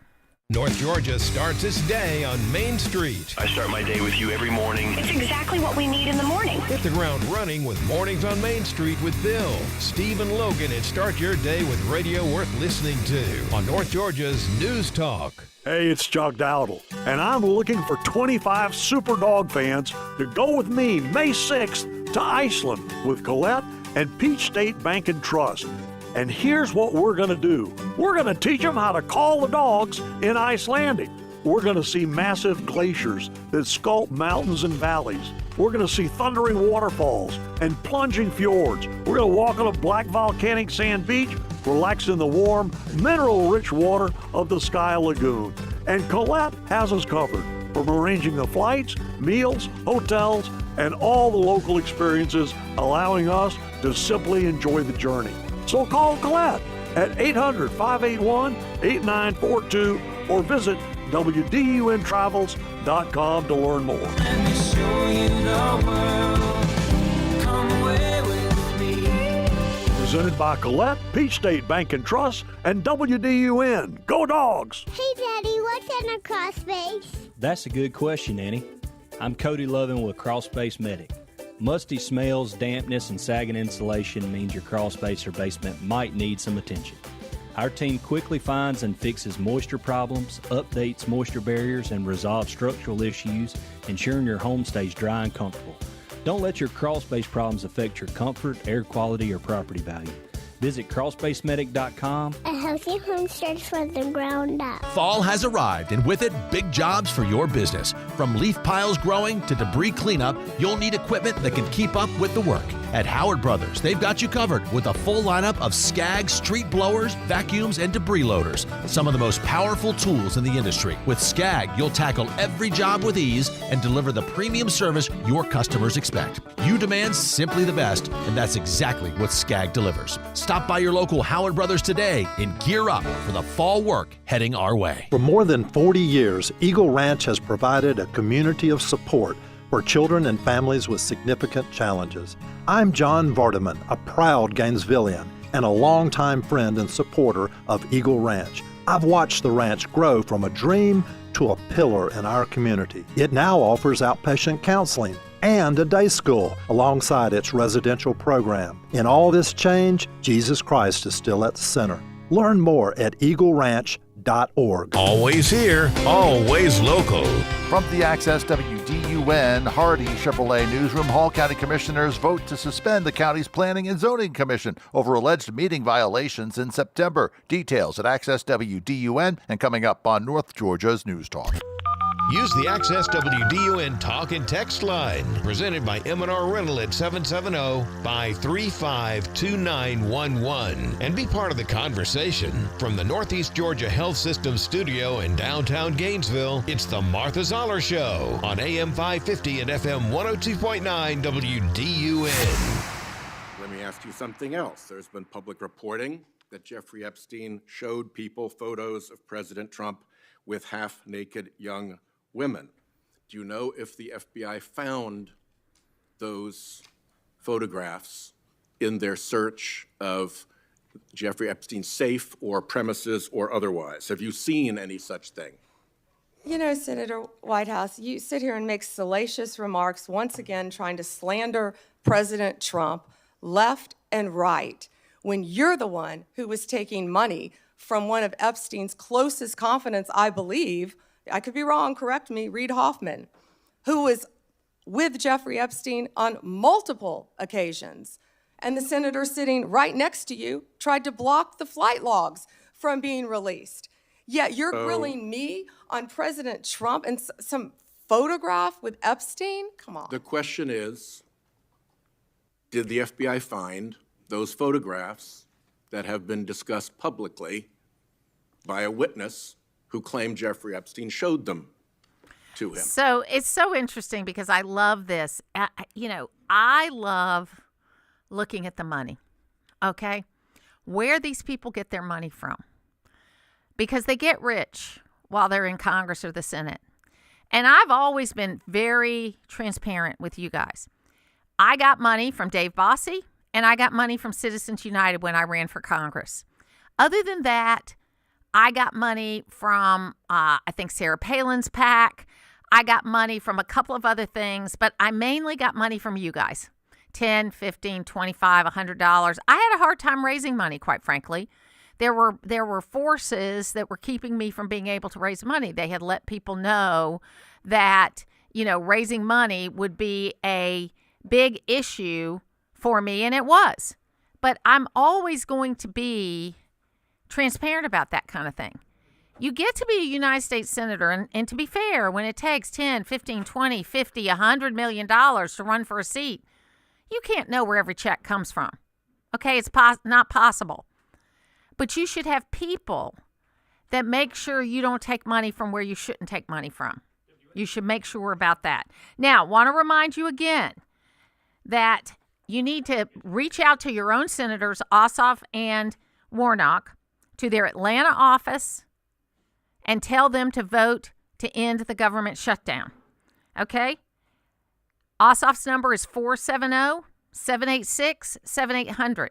Speaker 4: North Georgia starts its day on Main Street.
Speaker 6: I start my day with you every morning.
Speaker 7: It's exactly what we need in the morning.
Speaker 4: Hit the ground running with Mornings on Main Street with Bill, Steve, and Logan, and start your day with radio worth listening to on North Georgia's News Talk.
Speaker 8: Hey, it's Chuck Dowdle, and I'm looking for 25 Super Dog fans to go with me May 6th to Iceland with Colette and Peach State Bank and Trust. And here's what we're going to do. We're going to teach them how to call the dogs in Icelandic. We're going to see massive glaciers that sculpt mountains and valleys. We're going to see thundering waterfalls and plunging fjords. We're going to walk on a black volcanic sand beach, relax in the warm, mineral-rich water of the Sky Lagoon. And Colette has us covered, from arranging the flights, meals, hotels, and all the local experiences, allowing us to simply enjoy the journey. So call Colette at 800-581-8942 or visit WDUNtravels.com to learn more.
Speaker 9: Let me show you the world. Come away with me.
Speaker 8: Presented by Colette, Peach State Bank and Trust, and WDUN. Go Dogs!
Speaker 13: Hey, Daddy, what's in a crawl space?
Speaker 22: That's a good question, Annie. I'm Cody Lovin with Crawl Space Medic. Musty smells, dampness, and sagging insulation means your crawl space or basement might need some attention. Our team quickly finds and fixes moisture problems, updates moisture barriers, and resolves structural issues, ensuring your home stays dry and comfortable. Don't let your crawl space problems affect your comfort, air quality, or property value. Visit crawlspacemedic.com.
Speaker 13: A healthy home starts from the ground up.
Speaker 23: Fall has arrived, and with it, big jobs for your business. From leaf piles growing to debris cleanup, you'll need equipment that can keep up with the work. At Howard Brothers, they've got you covered with a full lineup of Skag street blowers, vacuums, and debris loaders. Some of the most powerful tools in the industry. With Skag, you'll tackle every job with ease and deliver the premium service your customers expect. You demand simply the best, and that's exactly what Skag delivers. Stop by your local Howard Brothers today and gear up for the fall work heading our way.
Speaker 24: For more than 40 years, Eagle Ranch has provided a community of support for children and families with significant challenges. I'm John Vardaman, a proud Gainesvillian and a longtime friend and supporter of Eagle Ranch. I've watched the ranch grow from a dream to a pillar in our community. It now offers outpatient counseling and a day school alongside its residential program. In all this change, Jesus Christ is still at the center. Learn more at eagleranch.org.
Speaker 4: Always here, always local.
Speaker 11: From the Access WDUN Hardy Chevrolet Newsroom, Hall County Commissioners vote to suspend the county's Planning and Zoning Commission over alleged meeting violations in September. Details at Access WDUN and coming up on North Georgia's News Talk.
Speaker 4: Use the Access WDUN talk and text line, presented by M&R Rental at 770-535-2911, and be part of the conversation. From the Northeast Georgia Health System studio in downtown Gainesville, it's the Martha Zoller Show on AM 550 and FM 102.9 WDUN.
Speaker 25: Let me ask you something else. There's been public reporting that Jeffrey Epstein showed people photos of President Trump with half-naked young women. Do you know if the FBI found those photographs in their search of Jeffrey Epstein's safe or premises or otherwise? Have you seen any such thing?
Speaker 10: You know, Senator Whitehouse, you sit here and make salacious remarks, once again trying to slander President Trump left and right, when you're the one who was taking money from one of Epstein's closest confidants, I believe, I could be wrong, correct me, Reid Hoffman, who was with Jeffrey Epstein on multiple occasions. And the senator sitting right next to you tried to block the flight logs from being released. Yet you're grilling me on President Trump and some photograph with Epstein? Come on.
Speaker 25: The question is, did the FBI find those photographs that have been discussed publicly by a witness who claimed Jeffrey Epstein showed them to him?
Speaker 2: So it's so interesting because I love this. I love looking at the money, okay? Where these people get their money from. Because they get rich while they're in Congress or the Senate. And I've always been very transparent with you guys. I got money from Dave Bossie, and I got money from Citizens United when I ran for Congress. Other than that, I got money from, I think, Sarah Palin's PAC. I got money from a couple of other things, but I mainly got money from you guys. $10, $15, $25, $100. I had a hard time raising money, quite frankly. There were forces that were keeping me from being able to raise money. They had let people know that, raising money would be a big issue for me, and it was. But I'm always going to be transparent about that kind of thing. You get to be a United States Senator, and to be fair, when it takes 10, 15, 20, 50, $100 million to run for a seat, you can't know where every check comes from. Okay, it's not possible. But you should have people that make sure you don't take money from where you shouldn't take money from. You should make sure about that. Now, want to remind you again that you need to reach out to your own senators, Ossoff and Warnock, to their Atlanta office and tell them to vote to end the government shutdown. Okay? Ossoff's number is 470-786-7800.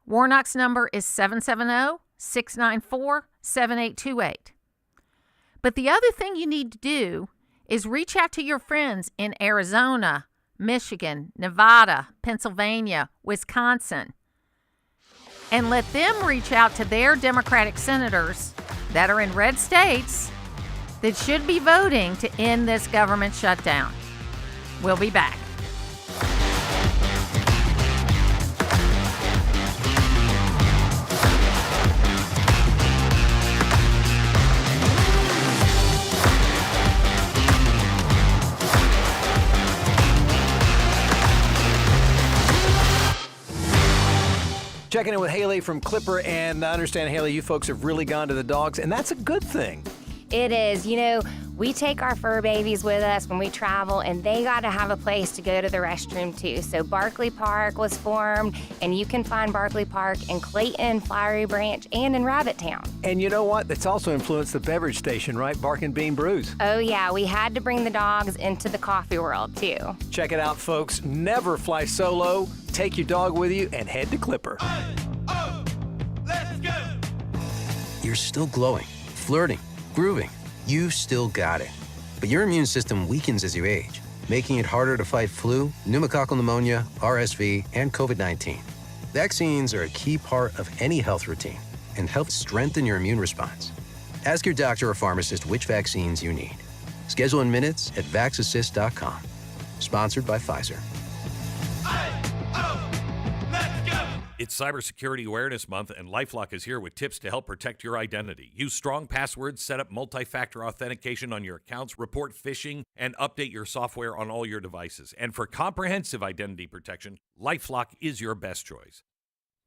Speaker 2: Warnock's number is 770-694-7828. But the other thing you need to do is reach out to your friends in Arizona, Michigan, Nevada, Pennsylvania, Wisconsin, and let them reach out to their Democratic senators that are in red states that should be voting to end this government shutdown. We'll be back.
Speaker 12: Checking in with Haley from Clipper, and I understand, Haley, you folks have really gone to the dogs, and that's a good thing.
Speaker 14: It is. We take our fur babies with us when we travel, and they got to have a place to go to the restroom, too. So Barkley Park was formed, and you can find Barkley Park in Clayton, Flowery Branch, and in Rabbittown.
Speaker 12: And you know what? That's also influenced the beverage station, right? Bark and Bean Brews.
Speaker 14: Oh, yeah. We had to bring the dogs into the coffee world, too.
Speaker 12: Check it out, folks. Never fly solo. Take your dog with you and head to Clipper.
Speaker 15: Let's go! You're still glowing, flirting, grooving. You still got it. But your immune system weakens as you age, making it harder to fight flu, pneumococcal pneumonia, RSV, and COVID-19. Vaccines are a key part of any health routine and help strengthen your immune response. Ask your doctor or pharmacist which vaccines you need. Schedule in minutes at vaxassist.com. Sponsored by Pfizer.
Speaker 1: It's Cybersecurity Awareness Month, and LifeLock is here with tips to help protect your identity. Use strong passwords, set up multi-factor authentication on your accounts, report phishing, and update your software on all your devices. And for comprehensive identity protection, LifeLock is your best choice.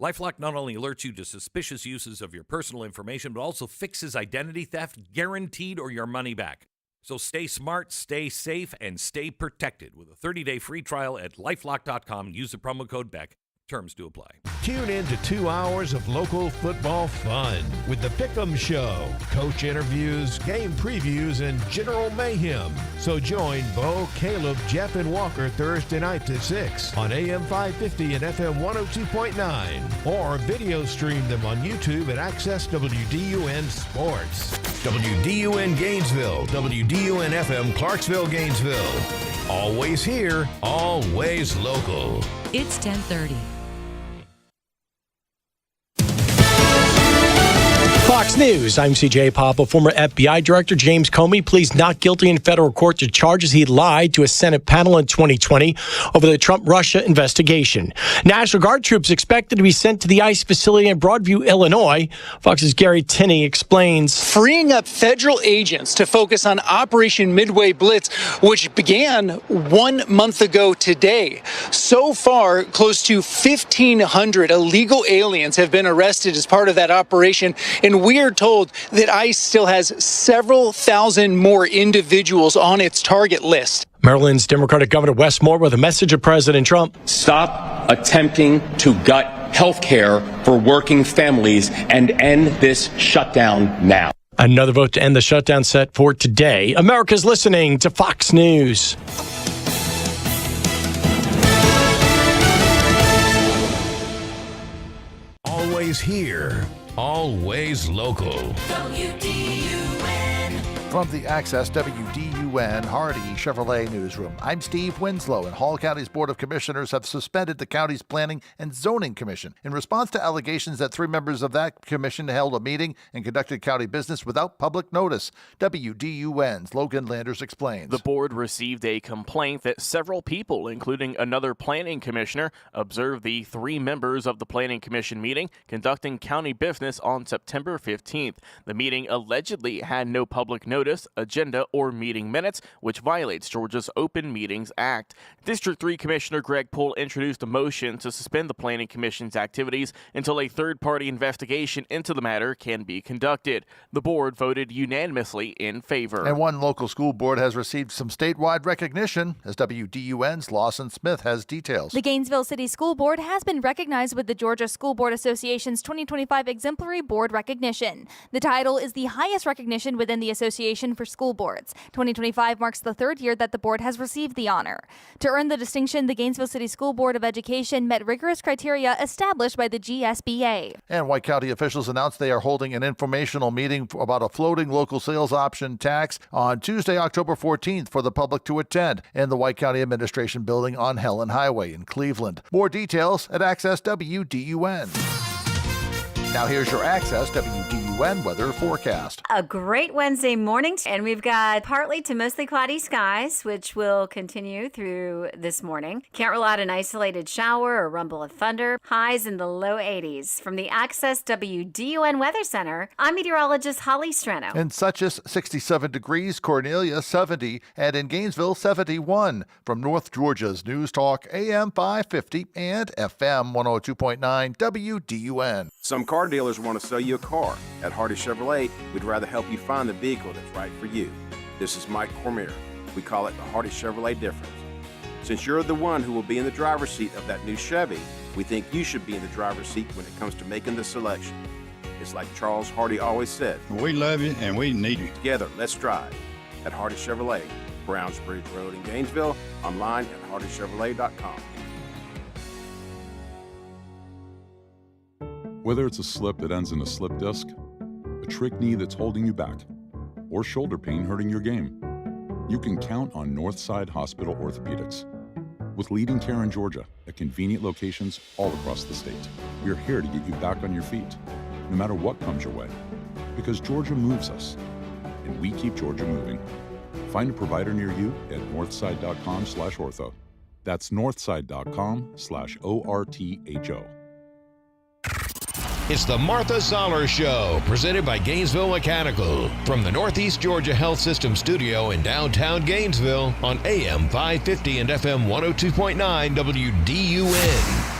Speaker 1: LifeLock not only alerts you to suspicious uses of your personal information, but also fixes identity theft, guaranteed, or your money back. So stay smart, stay safe, and stay protected with a 30-day free trial at LifeLock.com. Use the promo code BECK.
Speaker 16: Terms do apply.
Speaker 4: Tune in to 2 hours of local football fun with the Pick'em Show, coach interviews, game previews, and general mayhem. So join Bo, Caleb, Jeff, and Walker Thursday nights at 6 on AM 550 and FM 102.9. Or video stream them on YouTube at Access WDUN Sports. WDUN Gainesville, WDUN FM Clarksville, Gainesville. Always here, always local.
Speaker 17: It's 10:30.
Speaker 18: Fox News, I'm CJ Papa. Former FBI Director James Comey pleads not guilty in federal court to charges he lied to a Senate panel in 2020 over the Trump-Russia investigation. National Guard troops expected to be sent to the ICE facility in Broadview, Illinois. Fox's Gary Tinney explains.
Speaker 19: Freeing up federal agents to focus on Operation Midway Blitz, which began 1 month ago today. So far, close to 1,500 illegal aliens have been arrested as part of that operation, and we are told that ICE still has several thousand more individuals on its target list.
Speaker 18: Maryland's Democratic Governor Wes Moore with a message of President Trump.
Speaker 20: Stop attempting to gut health care for working families and end this shutdown now.
Speaker 18: Another vote to end the shutdown set for today. America's listening to Fox News.
Speaker 4: Always here, always local.
Speaker 11: From the Access WDUN Hardy Chevrolet Newsroom, I'm Steve Winslow, and Hall County's Board of Commissioners have suspended the county's Planning and Zoning Commission in response to allegations that 3 members of that commission held a meeting and conducted county business without public notice. WDUN's Logan Landers explains.
Speaker 26: The board received a complaint that several people, including another planning commissioner, observed the 3 members of the Planning Commission meeting conducting county business on September 15th. The meeting allegedly had no public notice, agenda, or meeting minutes, which violates Georgia's Open Meetings Act. District 3 Commissioner Greg Poole introduced a motion to suspend the Planning Commission's activities until a third-party investigation into the matter can be conducted. The board voted unanimously in favor.
Speaker 11: And one local school board has received some statewide recognition, as WDUN's Lawson Smith has details.
Speaker 27: The Gainesville City School Board has been recognized with the Georgia School Board Association's 2025 Exemplary Board Recognition. The title is the highest recognition within the association for school boards. 2025 marks the 3rd year that the board has received the honor. To earn the distinction, the Gainesville City School Board of Education met rigorous criteria established by the GSBA.
Speaker 11: And White County officials announced they are holding an informational meeting about a floating local sales option tax on Tuesday, October 14th for the public to attend in the White County Administration Building on Helen Highway in Cleveland. More details at Access WDUN. Now here's your Access WDUN weather forecast.
Speaker 28: A great Wednesday morning, and we've got partly to mostly cloudy skies, which will continue through this morning. Can't rule out an isolated shower or rumble of thunder. Highs in the low 80s. From the Access WDUN Weather Center, I'm meteorologist Holly Strano.
Speaker 11: In Suches, 67 degrees, Cornelia, 70, and in Gainesville, 71. From North Georgia's News Talk, AM 550 and FM 102.9 WDUN.
Speaker 29: Some car dealers want to sell you a car. At Hardy Chevrolet, we'd rather help you find the vehicle that's right for you. This is Mike Cormier. We call it the Hardy Chevrolet difference. Since you're the one who will be in the driver's seat of that new Chevy, we think you should be in the driver's seat when it comes to making the selection. It's like Charles Hardy always said.
Speaker 30: We love you and we need you.
Speaker 29: Together, let's drive. At Hardy Chevrolet, Browns Bridge Road in Gainesville, online at hardychevrolet.com.
Speaker 31: Whether it's a slip that ends in a slip disc, a trick knee that's holding you back, or shoulder pain hurting your game, you can count on Northside Hospital Orthopedics. With leading care in Georgia at convenient locations all across the state, we're here to get you back on your feet, no matter what comes your way. Because Georgia moves us, and we keep Georgia moving. Find a provider near you at northside.com/ortho. That's northside.com/ORTHO.
Speaker 4: It's the Martha Zoller Show, presented by Gainesville Mechanical, from the Northeast Georgia Health System studio in downtown Gainesville on AM 550 and FM 102.9 WDUN.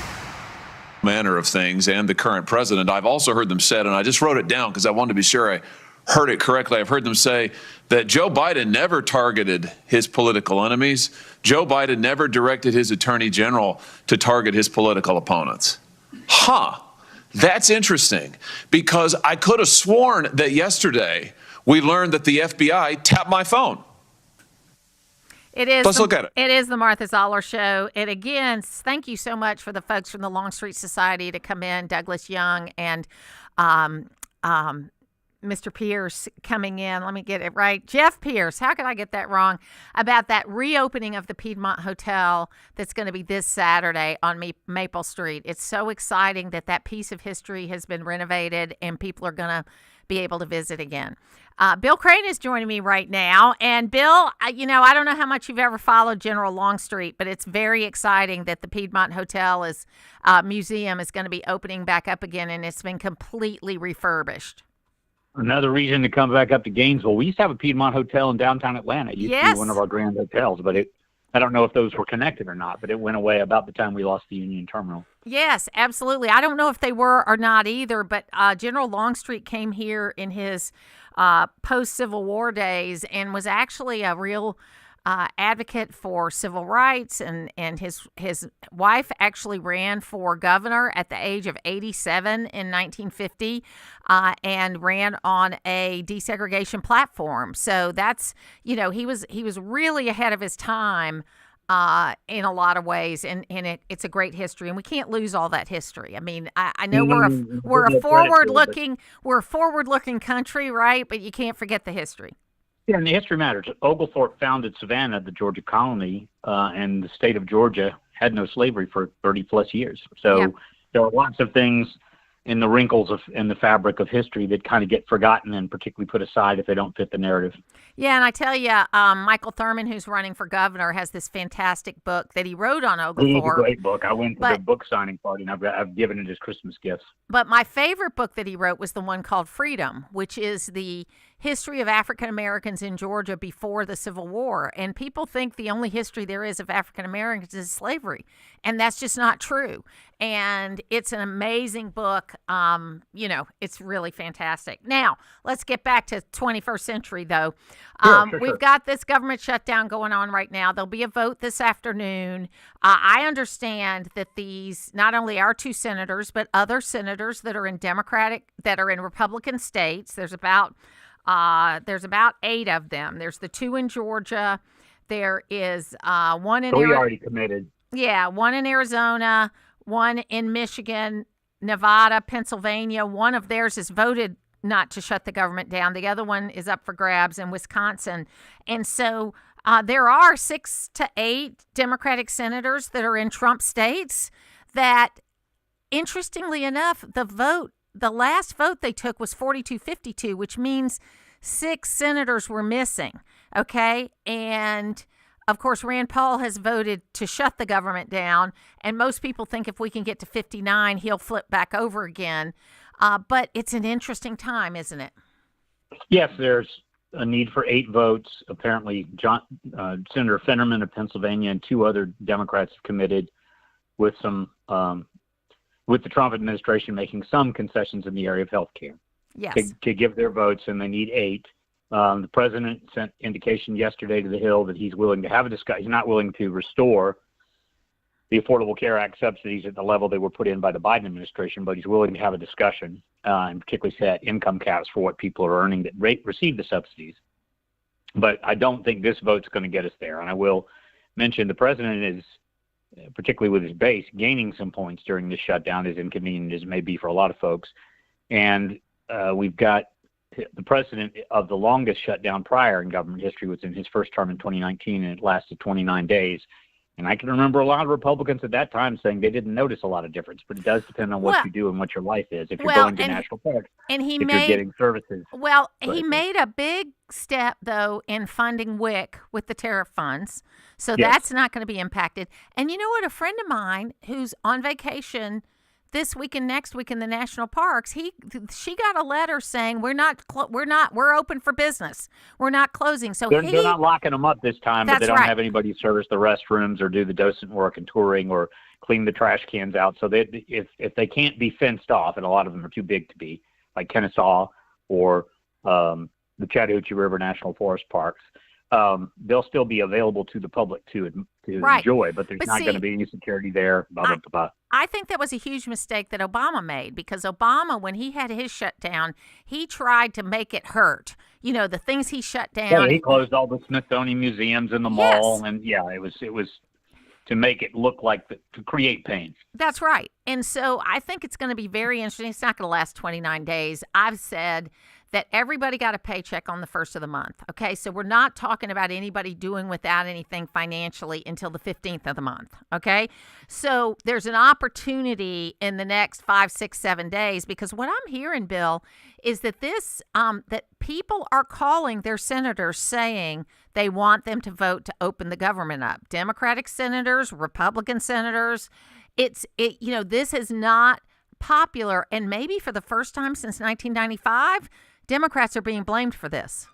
Speaker 32: Manner of things and the current president. I've also heard them said, and I just wrote it down because I wanted to be sure I
Speaker 31: heard it correctly, I've heard them say that Joe Biden never targeted his political enemies. Joe Biden never directed his attorney general to target his political opponents. That's interesting, because I could have sworn that yesterday we learned that the FBI tapped my phone.
Speaker 2: It is.
Speaker 31: Let's look at it.
Speaker 2: It is the Martha Zoller Show. And again, thank you so much for the folks from the Longstreet Society to come in, Douglas Young and Mr. Pierce coming in. Let me get it right. Jeff Pierce. How could I get that wrong? About that reopening of the Piedmont Hotel that's going to be this Saturday on Maple Street. It's so exciting that that piece of history has been renovated and people are going to be able to visit again. Bill Crane is joining me right now. And Bill, I don't know how much you've ever followed General Longstreet, but it's very exciting that the Piedmont Hotel museum is going to be opening back up again, and it's been completely refurbished.
Speaker 3: Another reason to come back up to Gainesville. We used to have a Piedmont Hotel in downtown Atlanta. It used to be one of our grand hotels, but I don't know if those were connected or not, but it went away about the time we lost the Union Terminal.
Speaker 2: Yes, absolutely. I don't know if they were or not either, but General Longstreet came here in his post-Civil War days and was actually a real advocate for civil rights, and his wife actually ran for governor at the age of 87 in 1950 and ran on a desegregation platform. So that's, he was really ahead of his time in a lot of ways, and it's a great history, and we can't lose all that history. I mean, I know we're a forward-looking country, right? But you can't forget the history.
Speaker 3: Yeah, and the history matters. Oglethorpe founded Savannah, the Georgia colony, and the state of Georgia had no slavery for 30-plus years. So there are lots of things in the wrinkles in the fabric of history that kind of get forgotten and particularly put aside if they don't fit the narrative.
Speaker 2: Yeah, and I tell you, Michael Thurman, who's running for governor, has this fantastic book that he wrote on Oglethorpe.
Speaker 3: It's a great book. I went to the book signing party, and I've given it as Christmas gifts.
Speaker 2: But my favorite book that he wrote was the one called Freedom, which is the history of African Americans in Georgia before the Civil War. And people think the only history there is of African Americans is slavery. And that's just not true. And it's an amazing book. It's really fantastic. Now, let's get back to 21st century, though. We've got this government shutdown going on right now. There'll be a vote this afternoon. I understand that these, not only our two senators, but other senators that are in Republican states, there's about 8 of them. There's the 2 in Georgia. There is one in
Speaker 3: Arizona. We already committed.
Speaker 2: Yeah, one in Arizona, one in Michigan, Nevada, Pennsylvania. One of theirs is voted not to shut the government down. The other one is up for grabs in Wisconsin. And so there are 6 to 8 Democratic senators that are in Trump states that, interestingly enough, the last vote they took was 42-52, which means 6 senators were missing, okay? And, of course, Rand Paul has voted to shut the government down, and most people think if we can get to 59, he'll flip back over again. But it's an interesting time, isn't it?
Speaker 3: Yes, there's a need for 8 votes. Apparently, Senator Fetterman of Pennsylvania and 2 other Democrats have committed with the Trump administration making some concessions in the area of health care.
Speaker 2: Yes.
Speaker 3: To give their votes, and they need 8. The president sent indication yesterday to the Hill that he's willing to have a discussion. He's not willing to restore the Affordable Care Act subsidies at the level they were put in by the Biden administration, but he's willing to have a discussion and particularly set income caps for what people are earning that receive the subsidies. But I don't think this vote's going to get us there. And I will mention the president is, particularly with his base, gaining some points during this shutdown, as inconvenient as it may be for a lot of folks. And we've got the president of the longest shutdown prior in government history was in his first term in 2019, and it lasted 29 days. And I can remember a lot of Republicans at that time saying they didn't notice a lot of difference, but it does depend on what you do and what your life is. If you're going to national parks, if you're getting services.
Speaker 2: Well, he made a big step, though, in funding WIC with the tariff funds. So that's not going to be impacted. And you know what? A friend of mine who's on vacation this week and next week in the national parks, she got a letter saying we're open for business. We're not closing. So
Speaker 3: they're not locking them up this time, but they don't
Speaker 2: right.
Speaker 3: have anybody service the restrooms or do the docent work and touring or clean the trash cans out. So if they can't be fenced off, and a lot of them are too big to be, like Kennesaw or the Chattahoochee River National Forest parks. They'll still be available to the public to enjoy, but there's not going to be any security there.
Speaker 2: I think that was a huge mistake that Obama made, because Obama, when he had his shutdown, he tried to make it hurt. You know, the things he shut down.
Speaker 3: Yeah, he closed all the Smithsonian museums in the mall, and it was to make it look like to create pain.
Speaker 2: That's right. And so I think it's going to be very interesting. It's not going to last 29 days. I've said that everybody got a paycheck on the first of the month. Okay, so we're not talking about anybody doing without anything financially until the 15th of the month. Okay, so there's an opportunity in the next 5, 6, 7 days, because what I'm hearing, Bill, is that that people are calling their senators saying they want them to vote to open the government up. Democratic senators, Republican senators. This is not popular, and maybe for the first time since 1995, Democrats are being blamed for this.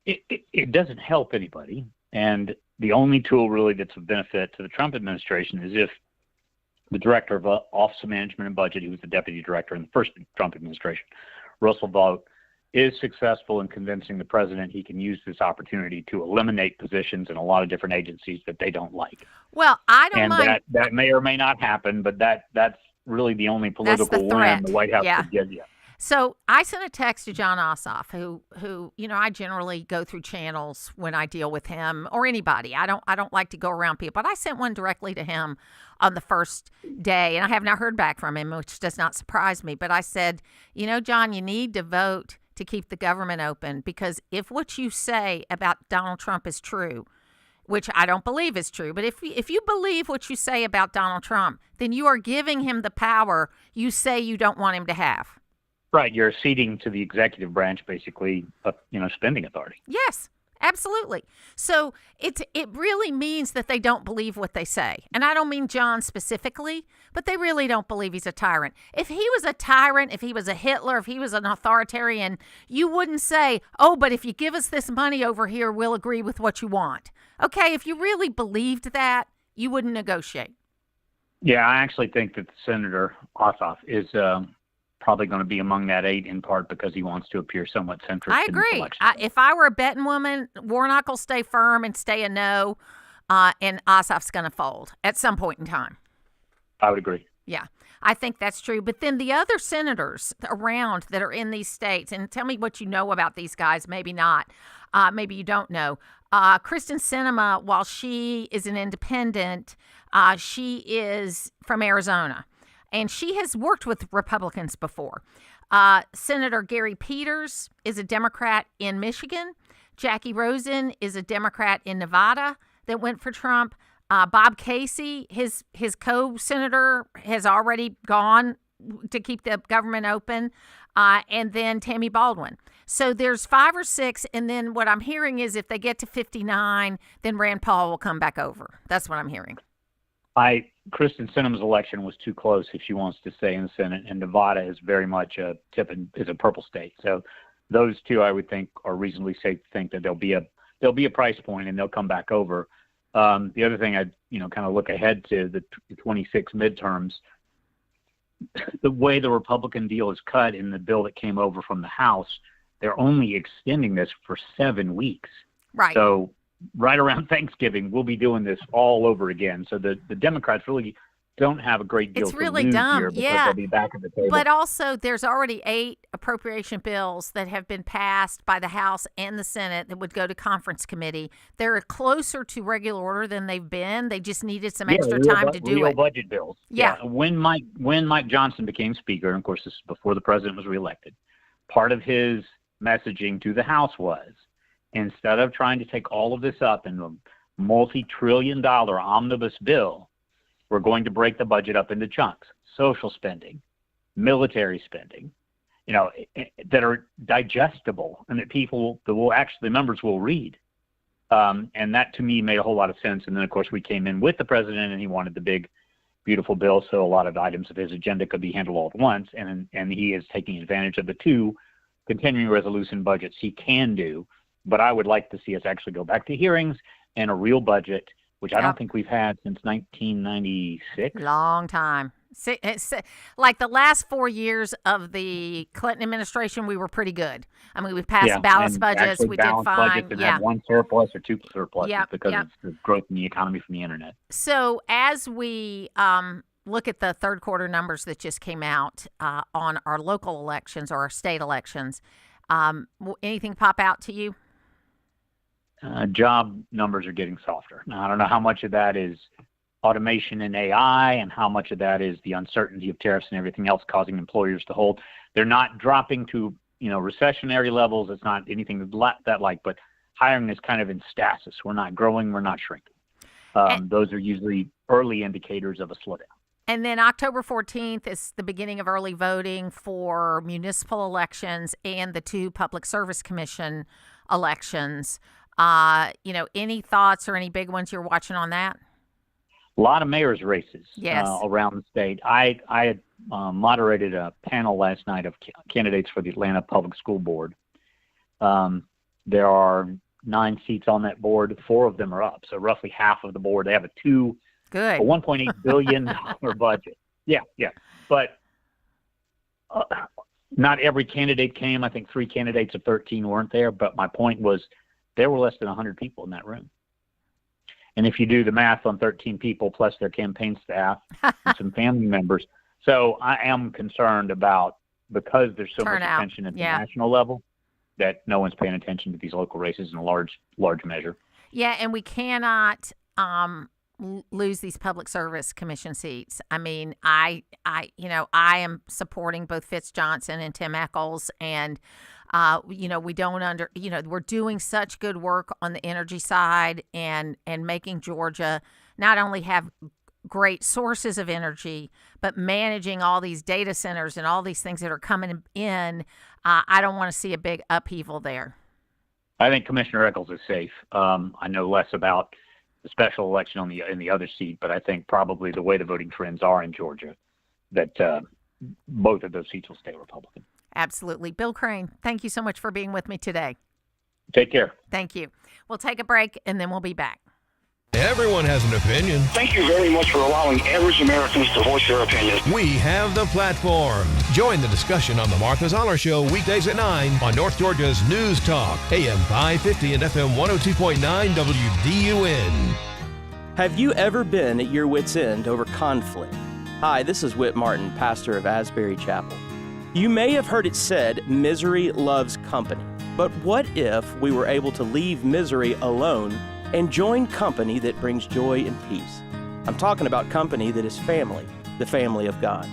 Speaker 3: It doesn't help anybody, and the only tool really that's of benefit to the Trump administration is if the director of Office of Management and Budget, who was the deputy director in the first Trump administration, Russell Vought, is successful in convincing the president he can use this opportunity to eliminate positions in a lot of different agencies that they don't like.
Speaker 2: Well, I don't mind.
Speaker 3: And that may or may not happen, but that's really the only political win the White House could give you.
Speaker 2: So I sent a text to John Ossoff, who I generally go through channels when I deal with him or anybody. I don't like to go around people, but I sent one directly to him on the first day, and I have not heard back from him, which does not surprise me. But I said, John, you need to vote to keep the government open, because if what you say about Donald Trump is true, which I don't believe is true, but if you believe what you say about Donald Trump, then you are giving him the power you say you don't want him to have.
Speaker 3: Right, you're ceding to the executive branch basically, spending authority.
Speaker 2: Yes, absolutely. So it really means that they don't believe what they say, and I don't mean John specifically, but they really don't believe he's a tyrant. If he was a tyrant, if he was a Hitler, if he was an authoritarian, you wouldn't say, "Oh, but if you give us this money over here, we'll agree with what you want." Okay, if you really believed that, you wouldn't negotiate.
Speaker 3: Yeah, I actually think that Senator Ossoff is probably going to be among that 8, in part because he wants to appear somewhat centrist.
Speaker 2: I agree. If I were a betting woman, Warnock will stay firm and stay a no, and Ossoff's going to fold at some point in time.
Speaker 3: I would agree.
Speaker 2: Yeah, I think that's true. But then the other senators around that are in these states, and tell me what you know about these guys, maybe not, maybe you don't know. Kristen Sinema, while she is an independent, she is from Arizona. And she has worked with Republicans before. Senator Gary Peters is a Democrat in Michigan. Jackie Rosen is a Democrat in Nevada that went for Trump. Bob Casey, his co-senator, has already gone to keep the government open. And then Tammy Baldwin. So there's 5 or 6. And then what I'm hearing is if they get to 59, then Rand Paul will come back over. That's what I'm hearing.
Speaker 3: Kristen Sinema's election was too close if she wants to stay in the Senate, and Nevada is very much is a purple state. So those two, I would think, are reasonably safe to think that there'll be a price point and they'll come back over. The other thing I'd kind of look ahead to the 26 midterms. The way the Republican deal is cut in the bill that came over from the House, they're only extending this for 7 weeks.
Speaker 2: Right.
Speaker 3: So right around Thanksgiving, we'll be doing this all over again. So the Democrats really don't have a great deal
Speaker 2: it's
Speaker 3: to
Speaker 2: really
Speaker 3: lose
Speaker 2: dumb.
Speaker 3: here because
Speaker 2: Yeah.
Speaker 3: they'll be back at the table.
Speaker 2: But also, there's already 8 appropriation bills that have been passed by the House and the Senate that would go to conference committee. They're closer to regular order than they've been. They just needed some extra time to do
Speaker 3: real
Speaker 2: it.
Speaker 3: budget bills.
Speaker 2: Yeah.
Speaker 3: When Mike Johnson became Speaker, and of course this is before the president was reelected, part of his messaging to the House was, instead of trying to take all of this up in a multi-trillion-dollar omnibus bill, we're going to break the budget up into chunks: social spending, military spending, that are digestible and that the members will read. And that to me made a whole lot of sense. And then of course we came in with the president and he wanted the big, beautiful bill, so a lot of items of his agenda could be handled all at once. And he is taking advantage of the 2 continuing resolution budgets he can do. But I would like to see us actually go back to hearings and a real budget, which I don't think we've had since 1996.
Speaker 2: Long time. Like the last 4 years of the Clinton administration, we were pretty good. I mean, we passed balanced budgets. We did fine.
Speaker 3: And had one surplus or two surpluses because of the growth in the economy from the internet.
Speaker 2: So as we look at the third quarter numbers that just came out on our local elections or our state elections, anything pop out to you?
Speaker 3: Job numbers are getting softer. Now, I don't know how much of that is automation and AI and how much of that is the uncertainty of tariffs and everything else causing employers to hold. They're not dropping to, recessionary levels. It's not anything that like, but hiring is kind of in stasis. We're not growing. We're not shrinking. Those are usually early indicators of a slowdown.
Speaker 2: And then October 14th is the beginning of early voting for municipal elections and the 2 Public Service Commission elections. Any thoughts or any big ones you're watching on that?
Speaker 3: A lot of mayor's races
Speaker 2: yes.
Speaker 3: Around the state. I had moderated a panel last night of candidates for the Atlanta Public School Board. There are 9 seats on that board. 4 of them are up, so roughly half of the board. They have a $1.8 billion budget. Yeah. But not every candidate came. I think 3 candidates of 13 weren't there. But my point was there were less than 100 people in that room. And if you do the math on 13 people plus their campaign staff and some family members. So I am concerned about, because there's so much attention at the national level, that no one's paying attention to these local races in a large measure.
Speaker 2: Yeah, and we cannot lose these public service commission seats. I mean, I am supporting both Fitz Johnson and Tim Echols, and we don't we're doing such good work on the energy side and making Georgia not only have great sources of energy, but managing all these data centers and all these things that are coming in. I don't want to see a big upheaval there.
Speaker 3: I think Commissioner Echols is safe. I know less about the special election in the other seat, but I think probably the way the voting trends are in Georgia, that both of those seats will stay Republican.
Speaker 2: Absolutely. Bill Crane, thank you so much for being with me today.
Speaker 3: Take care.
Speaker 2: Thank you. We'll take a break, and then we'll be back.
Speaker 4: Everyone has an opinion.
Speaker 31: Thank you very much for allowing average Americans to voice their opinion.
Speaker 4: We have the platform. Join the discussion on the Martha Zoller Show weekdays at 9 on North Georgia's News Talk, AM 550 and FM 102.9 WDUN.
Speaker 5: Have you ever been at your wit's end over conflict? Hi, this is Whit Martin, pastor of Asbury Chapel. You may have heard it said, misery loves company. But what if we were able to leave misery alone and join company that brings joy and peace? I'm talking about company that is family, the family of God.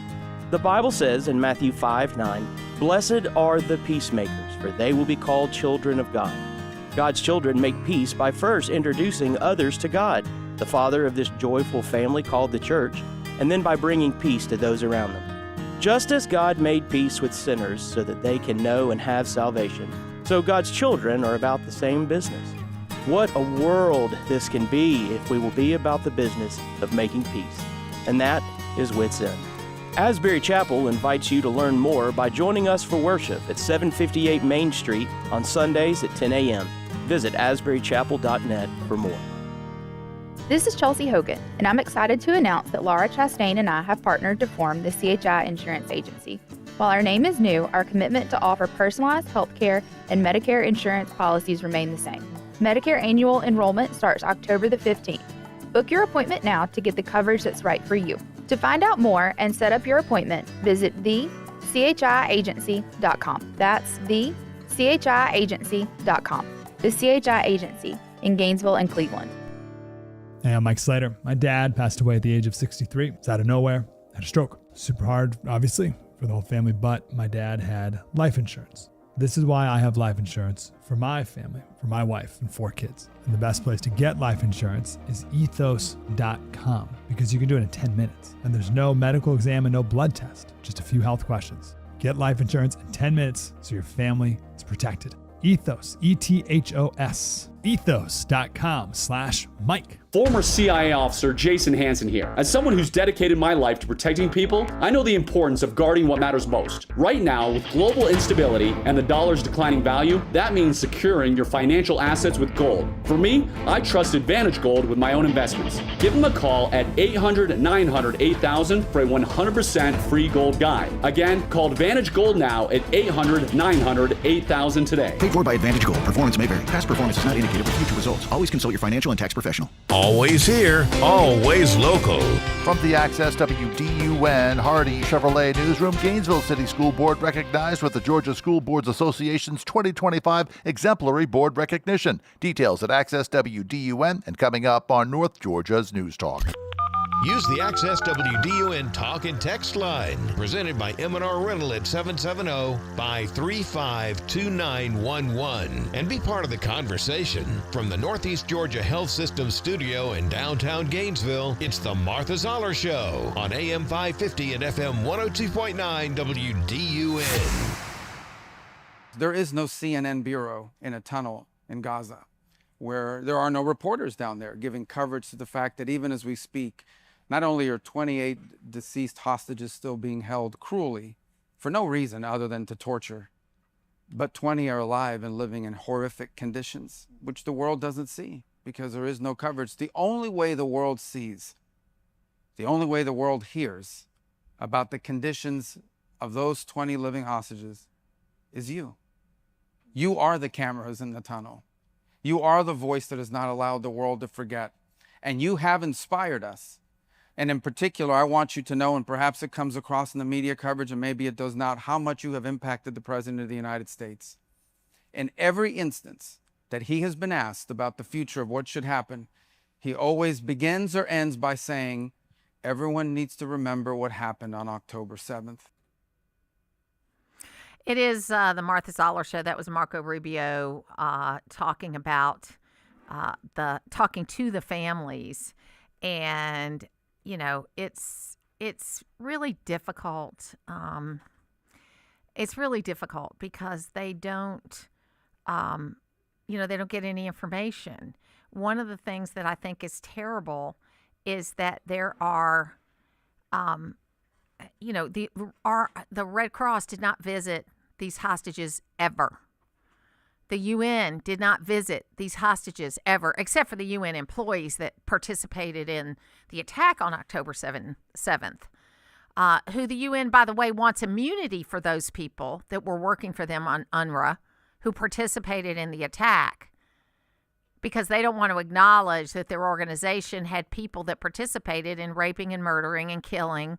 Speaker 5: The Bible says in Matthew 5:9, "Blessed are the peacemakers, for they will be called children of God." God's children make peace by first introducing others to God, the Father of this joyful family called the church, and then by bringing peace to those around them. Just as God made peace with sinners so that they can know and have salvation, so God's children are about the same business. What a world this can be if we will be about the business of making peace. And that is Wit's End. Asbury Chapel invites you to learn more by joining us for worship at 758 Main Street on Sundays at 10 a.m. Visit asburychapel.net for more.
Speaker 6: This is Chelsea Hogan, and I'm excited to announce that Laura Chastain and I have partnered to form the CHI Insurance Agency. While our name is new, our commitment to offer personalized health care and Medicare insurance policies remain the same. Medicare annual enrollment starts October the 15th. Book your appointment now to get the coverage that's right for you. To find out more and set up your appointment, visit thechiagency.com. That's thechiagency.com. The CHI Agency in Gainesville and Cleveland.
Speaker 7: Hey, I'm Mike Slater. My dad passed away at the age of 63. It's out of nowhere. Had a stroke. Super hard, obviously, for the whole family, but my dad had life insurance. This is why I have life insurance for my family, for my wife and 4 kids. And the best place to get life insurance is ethos.com, because you can do it in 10 minutes. And there's no medical exam and no blood test, just a few health questions. Get life insurance in 10 minutes so your family is protected. Ethos, ETHOS, ethos.com/Mike.
Speaker 20: Former CIA officer Jason Hansen here. As someone who's dedicated my life to protecting people, I know the importance of guarding what matters most. Right now, with global instability and the dollar's declining value, that means securing your financial assets with gold. For me, I trust Advantage Gold with my own investments. Give them a call at 800-900-8000 for a 100% free gold guide. Again, call Advantage Gold now at 800-900-8000 today.
Speaker 31: Paid for by Advantage Gold. Performance may vary. Past performance is not indicated for future results. Always consult your financial and tax professional.
Speaker 4: Always here, always local.
Speaker 11: From the Access WDUN Hardy Chevrolet Newsroom, Gainesville City School Board recognized with the Georgia School Boards Association's 2025 Exemplary Board Recognition. Details at Access WDUN and coming up on North Georgia's News Talk.
Speaker 4: Use the Access WDUN Talk and Text line, presented by M&R Rental at 770-535-2911, and be part of the conversation. From the Northeast Georgia Health System studio in downtown Gainesville, it's the Martha Zoller Show on AM 550 and FM 102.9 WDUN.
Speaker 8: There is no CNN bureau in a tunnel in Gaza, where there are no reporters down there giving coverage to the fact that even as we speak, not only are 28 deceased hostages still being held cruelly for no reason other than to torture, but 20 are alive and living in horrific conditions, which the world doesn't see because there is no coverage. The only way the world sees, the only way the world hears about the conditions of those 20 living hostages is you. You are the cameras in the tunnel. You are the voice that has not allowed the world to forget. And you have inspired us. And in particular, I want you to know, and perhaps it comes across in the media coverage, and maybe it does not, how much you have impacted the President of the United States. In every instance that he has been asked about the future of what should happen, he always begins or ends by saying, everyone needs to remember what happened on October 7th.
Speaker 2: It is the Martha Zoller Show. That was Marco Rubio talking about talking to the families. And, you know, it's really difficult. It's really difficult because they don't, they don't get any information. One of the things that I think is terrible is that there are, the Red Cross did not visit these hostages ever. The UN did not visit these hostages ever, except for the UN employees that participated in the attack on October 7th, who the UN, by the way, wants immunity for those people that were working for them on UNRWA who participated in the attack, because they don't want to acknowledge that their organization had people that participated in raping and murdering and killing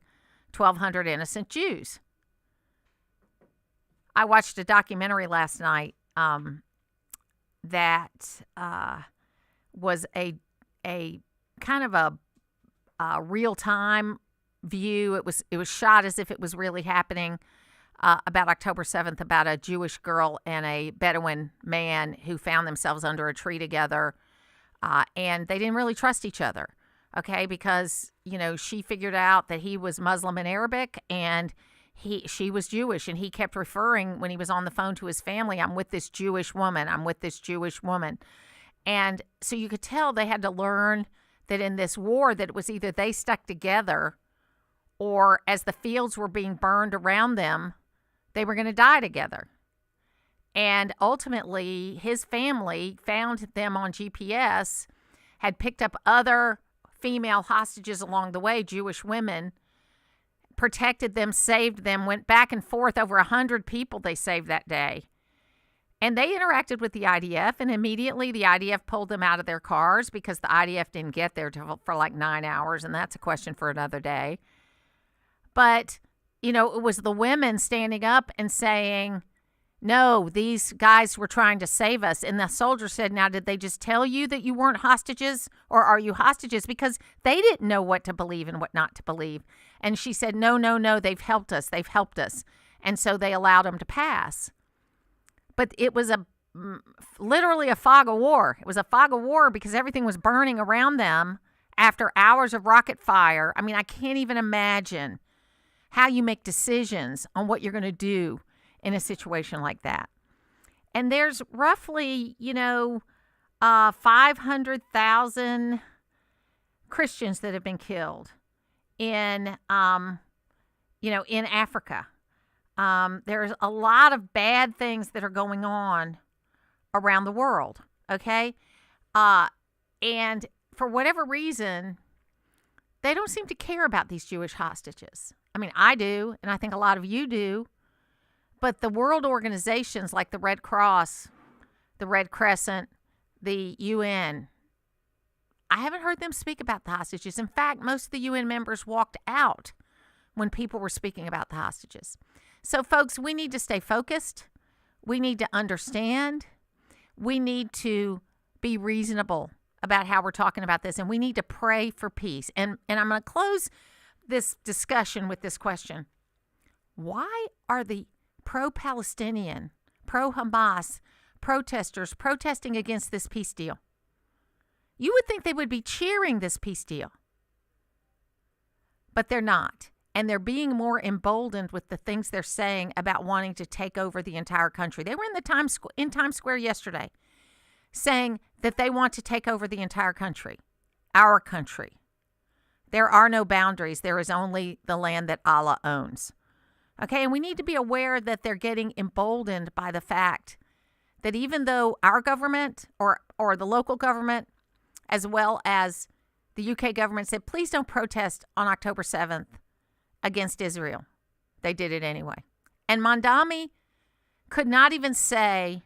Speaker 2: 1,200 innocent Jews. I watched a documentary last night that was a kind of a real-time view. It was shot as if it was really happening about October 7th, about a Jewish girl and a Bedouin man who found themselves under a tree together, and they didn't really trust each other, okay, because, she figured out that he was Muslim and Arabic, and she was Jewish, and he kept referring when he was on the phone to his family, I'm with this Jewish woman. And so you could tell they had to learn that in this war that it was either they stuck together or as the fields were being burned around them, they were going to die together. And ultimately, his family found them on GPS, had picked up other female hostages along the way, Jewish women, protected them, saved them, went back and forth. Over 100 people they saved that day. And they interacted with the IDF, and immediately the IDF pulled them out of their cars because the IDF didn't get there for like 9 hours, and that's a question for another day. But, it was the women standing up and saying, no, these guys were trying to save us. And the soldier said, now, did they just tell you that you weren't hostages, or are you hostages? Because they didn't know what to believe and what not to believe. And she said, no, they've helped us. And so they allowed them to pass. But it was literally a fog of war. It was a fog of war because everything was burning around them after hours of rocket fire. I mean, I can't even imagine how you make decisions on what you're going to do in a situation like that. And there's roughly, 500,000 Christians that have been killed in Africa. There's a lot of bad things that are going on around the world, okay? And for whatever reason, they don't seem to care about these Jewish hostages. I mean, I do, and I think a lot of you do. But the world organizations like the Red Cross, the Red Crescent, the UN, I haven't heard them speak about the hostages. In fact, most of the UN members walked out when people were speaking about the hostages. So, folks, we need to stay focused. We need to understand. We need to be reasonable about how we're talking about this, and we need to pray for peace. And I'm going to close this discussion with this question. Why are the pro-Palestinian, pro-Hamas protesters protesting against this peace deal? You would think they would be cheering this peace deal, but they're not. And they're being more emboldened with the things they're saying about wanting to take over the entire country. They were in Times Square yesterday saying that they want to take over the entire country, our country. There are no boundaries. There is only the land that Allah owns. Okay, and we need to be aware that they're getting emboldened by the fact that even though our government or the local government, as well as the UK government, said, please don't protest on October 7th against Israel, they did it anyway. And Mondami could not even say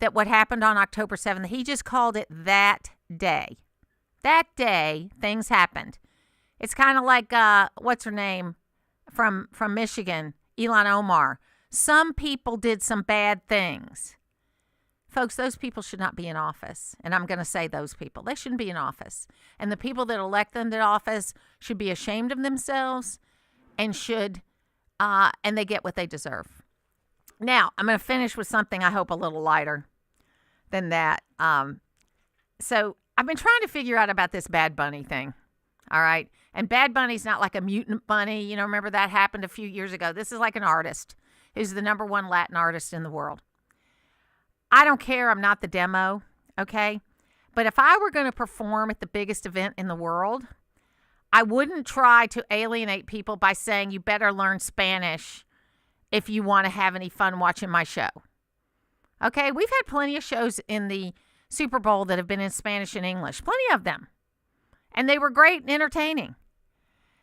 Speaker 2: that what happened on October 7th, he just called it that day. That day, things happened. It's kind of like, what's her name from Michigan, Ilhan Omar. Some people did some bad things. Folks, those people should not be in office. And I'm going to say those people. They shouldn't be in office. And the people that elect them to office should be ashamed of themselves and and they get what they deserve. Now, I'm going to finish with something I hope a little lighter than that. So I've been trying to figure out about this Bad Bunny thing. All right. And Bad Bunny's not like a mutant bunny. You know, remember that happened a few years ago. This is like an artist who's the #1 Latin artist in the world. I don't care. I'm not the demo. Okay. But if I were going to perform at the biggest event in the world, I wouldn't try to alienate people by saying you better learn Spanish if you want to have any fun watching my show. Okay. We've had plenty of shows in the Super Bowl that have been in Spanish and English. Plenty of them. And they were great and entertaining.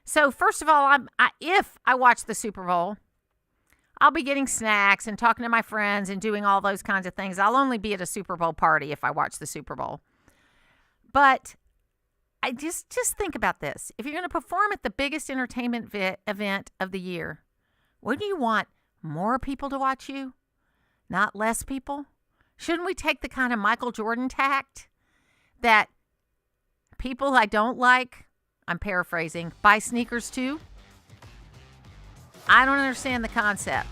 Speaker 2: So first of all, if I watch the Super Bowl, I'll be getting snacks and talking to my friends and doing all those kinds of things. I'll only be at a Super Bowl party if I watch the Super Bowl. But I just think about this. If you're going to perform at the biggest entertainment event of the year, wouldn't you want more people to watch you, not less people? Shouldn't we take the kind of Michael Jordan tact that people I don't like, I'm paraphrasing, buy sneakers too? I don't understand the concept,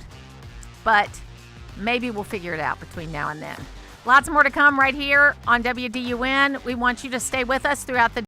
Speaker 2: but maybe we'll figure it out between now and then. Lots more to come right here on WDUN. We want you to stay with us throughout the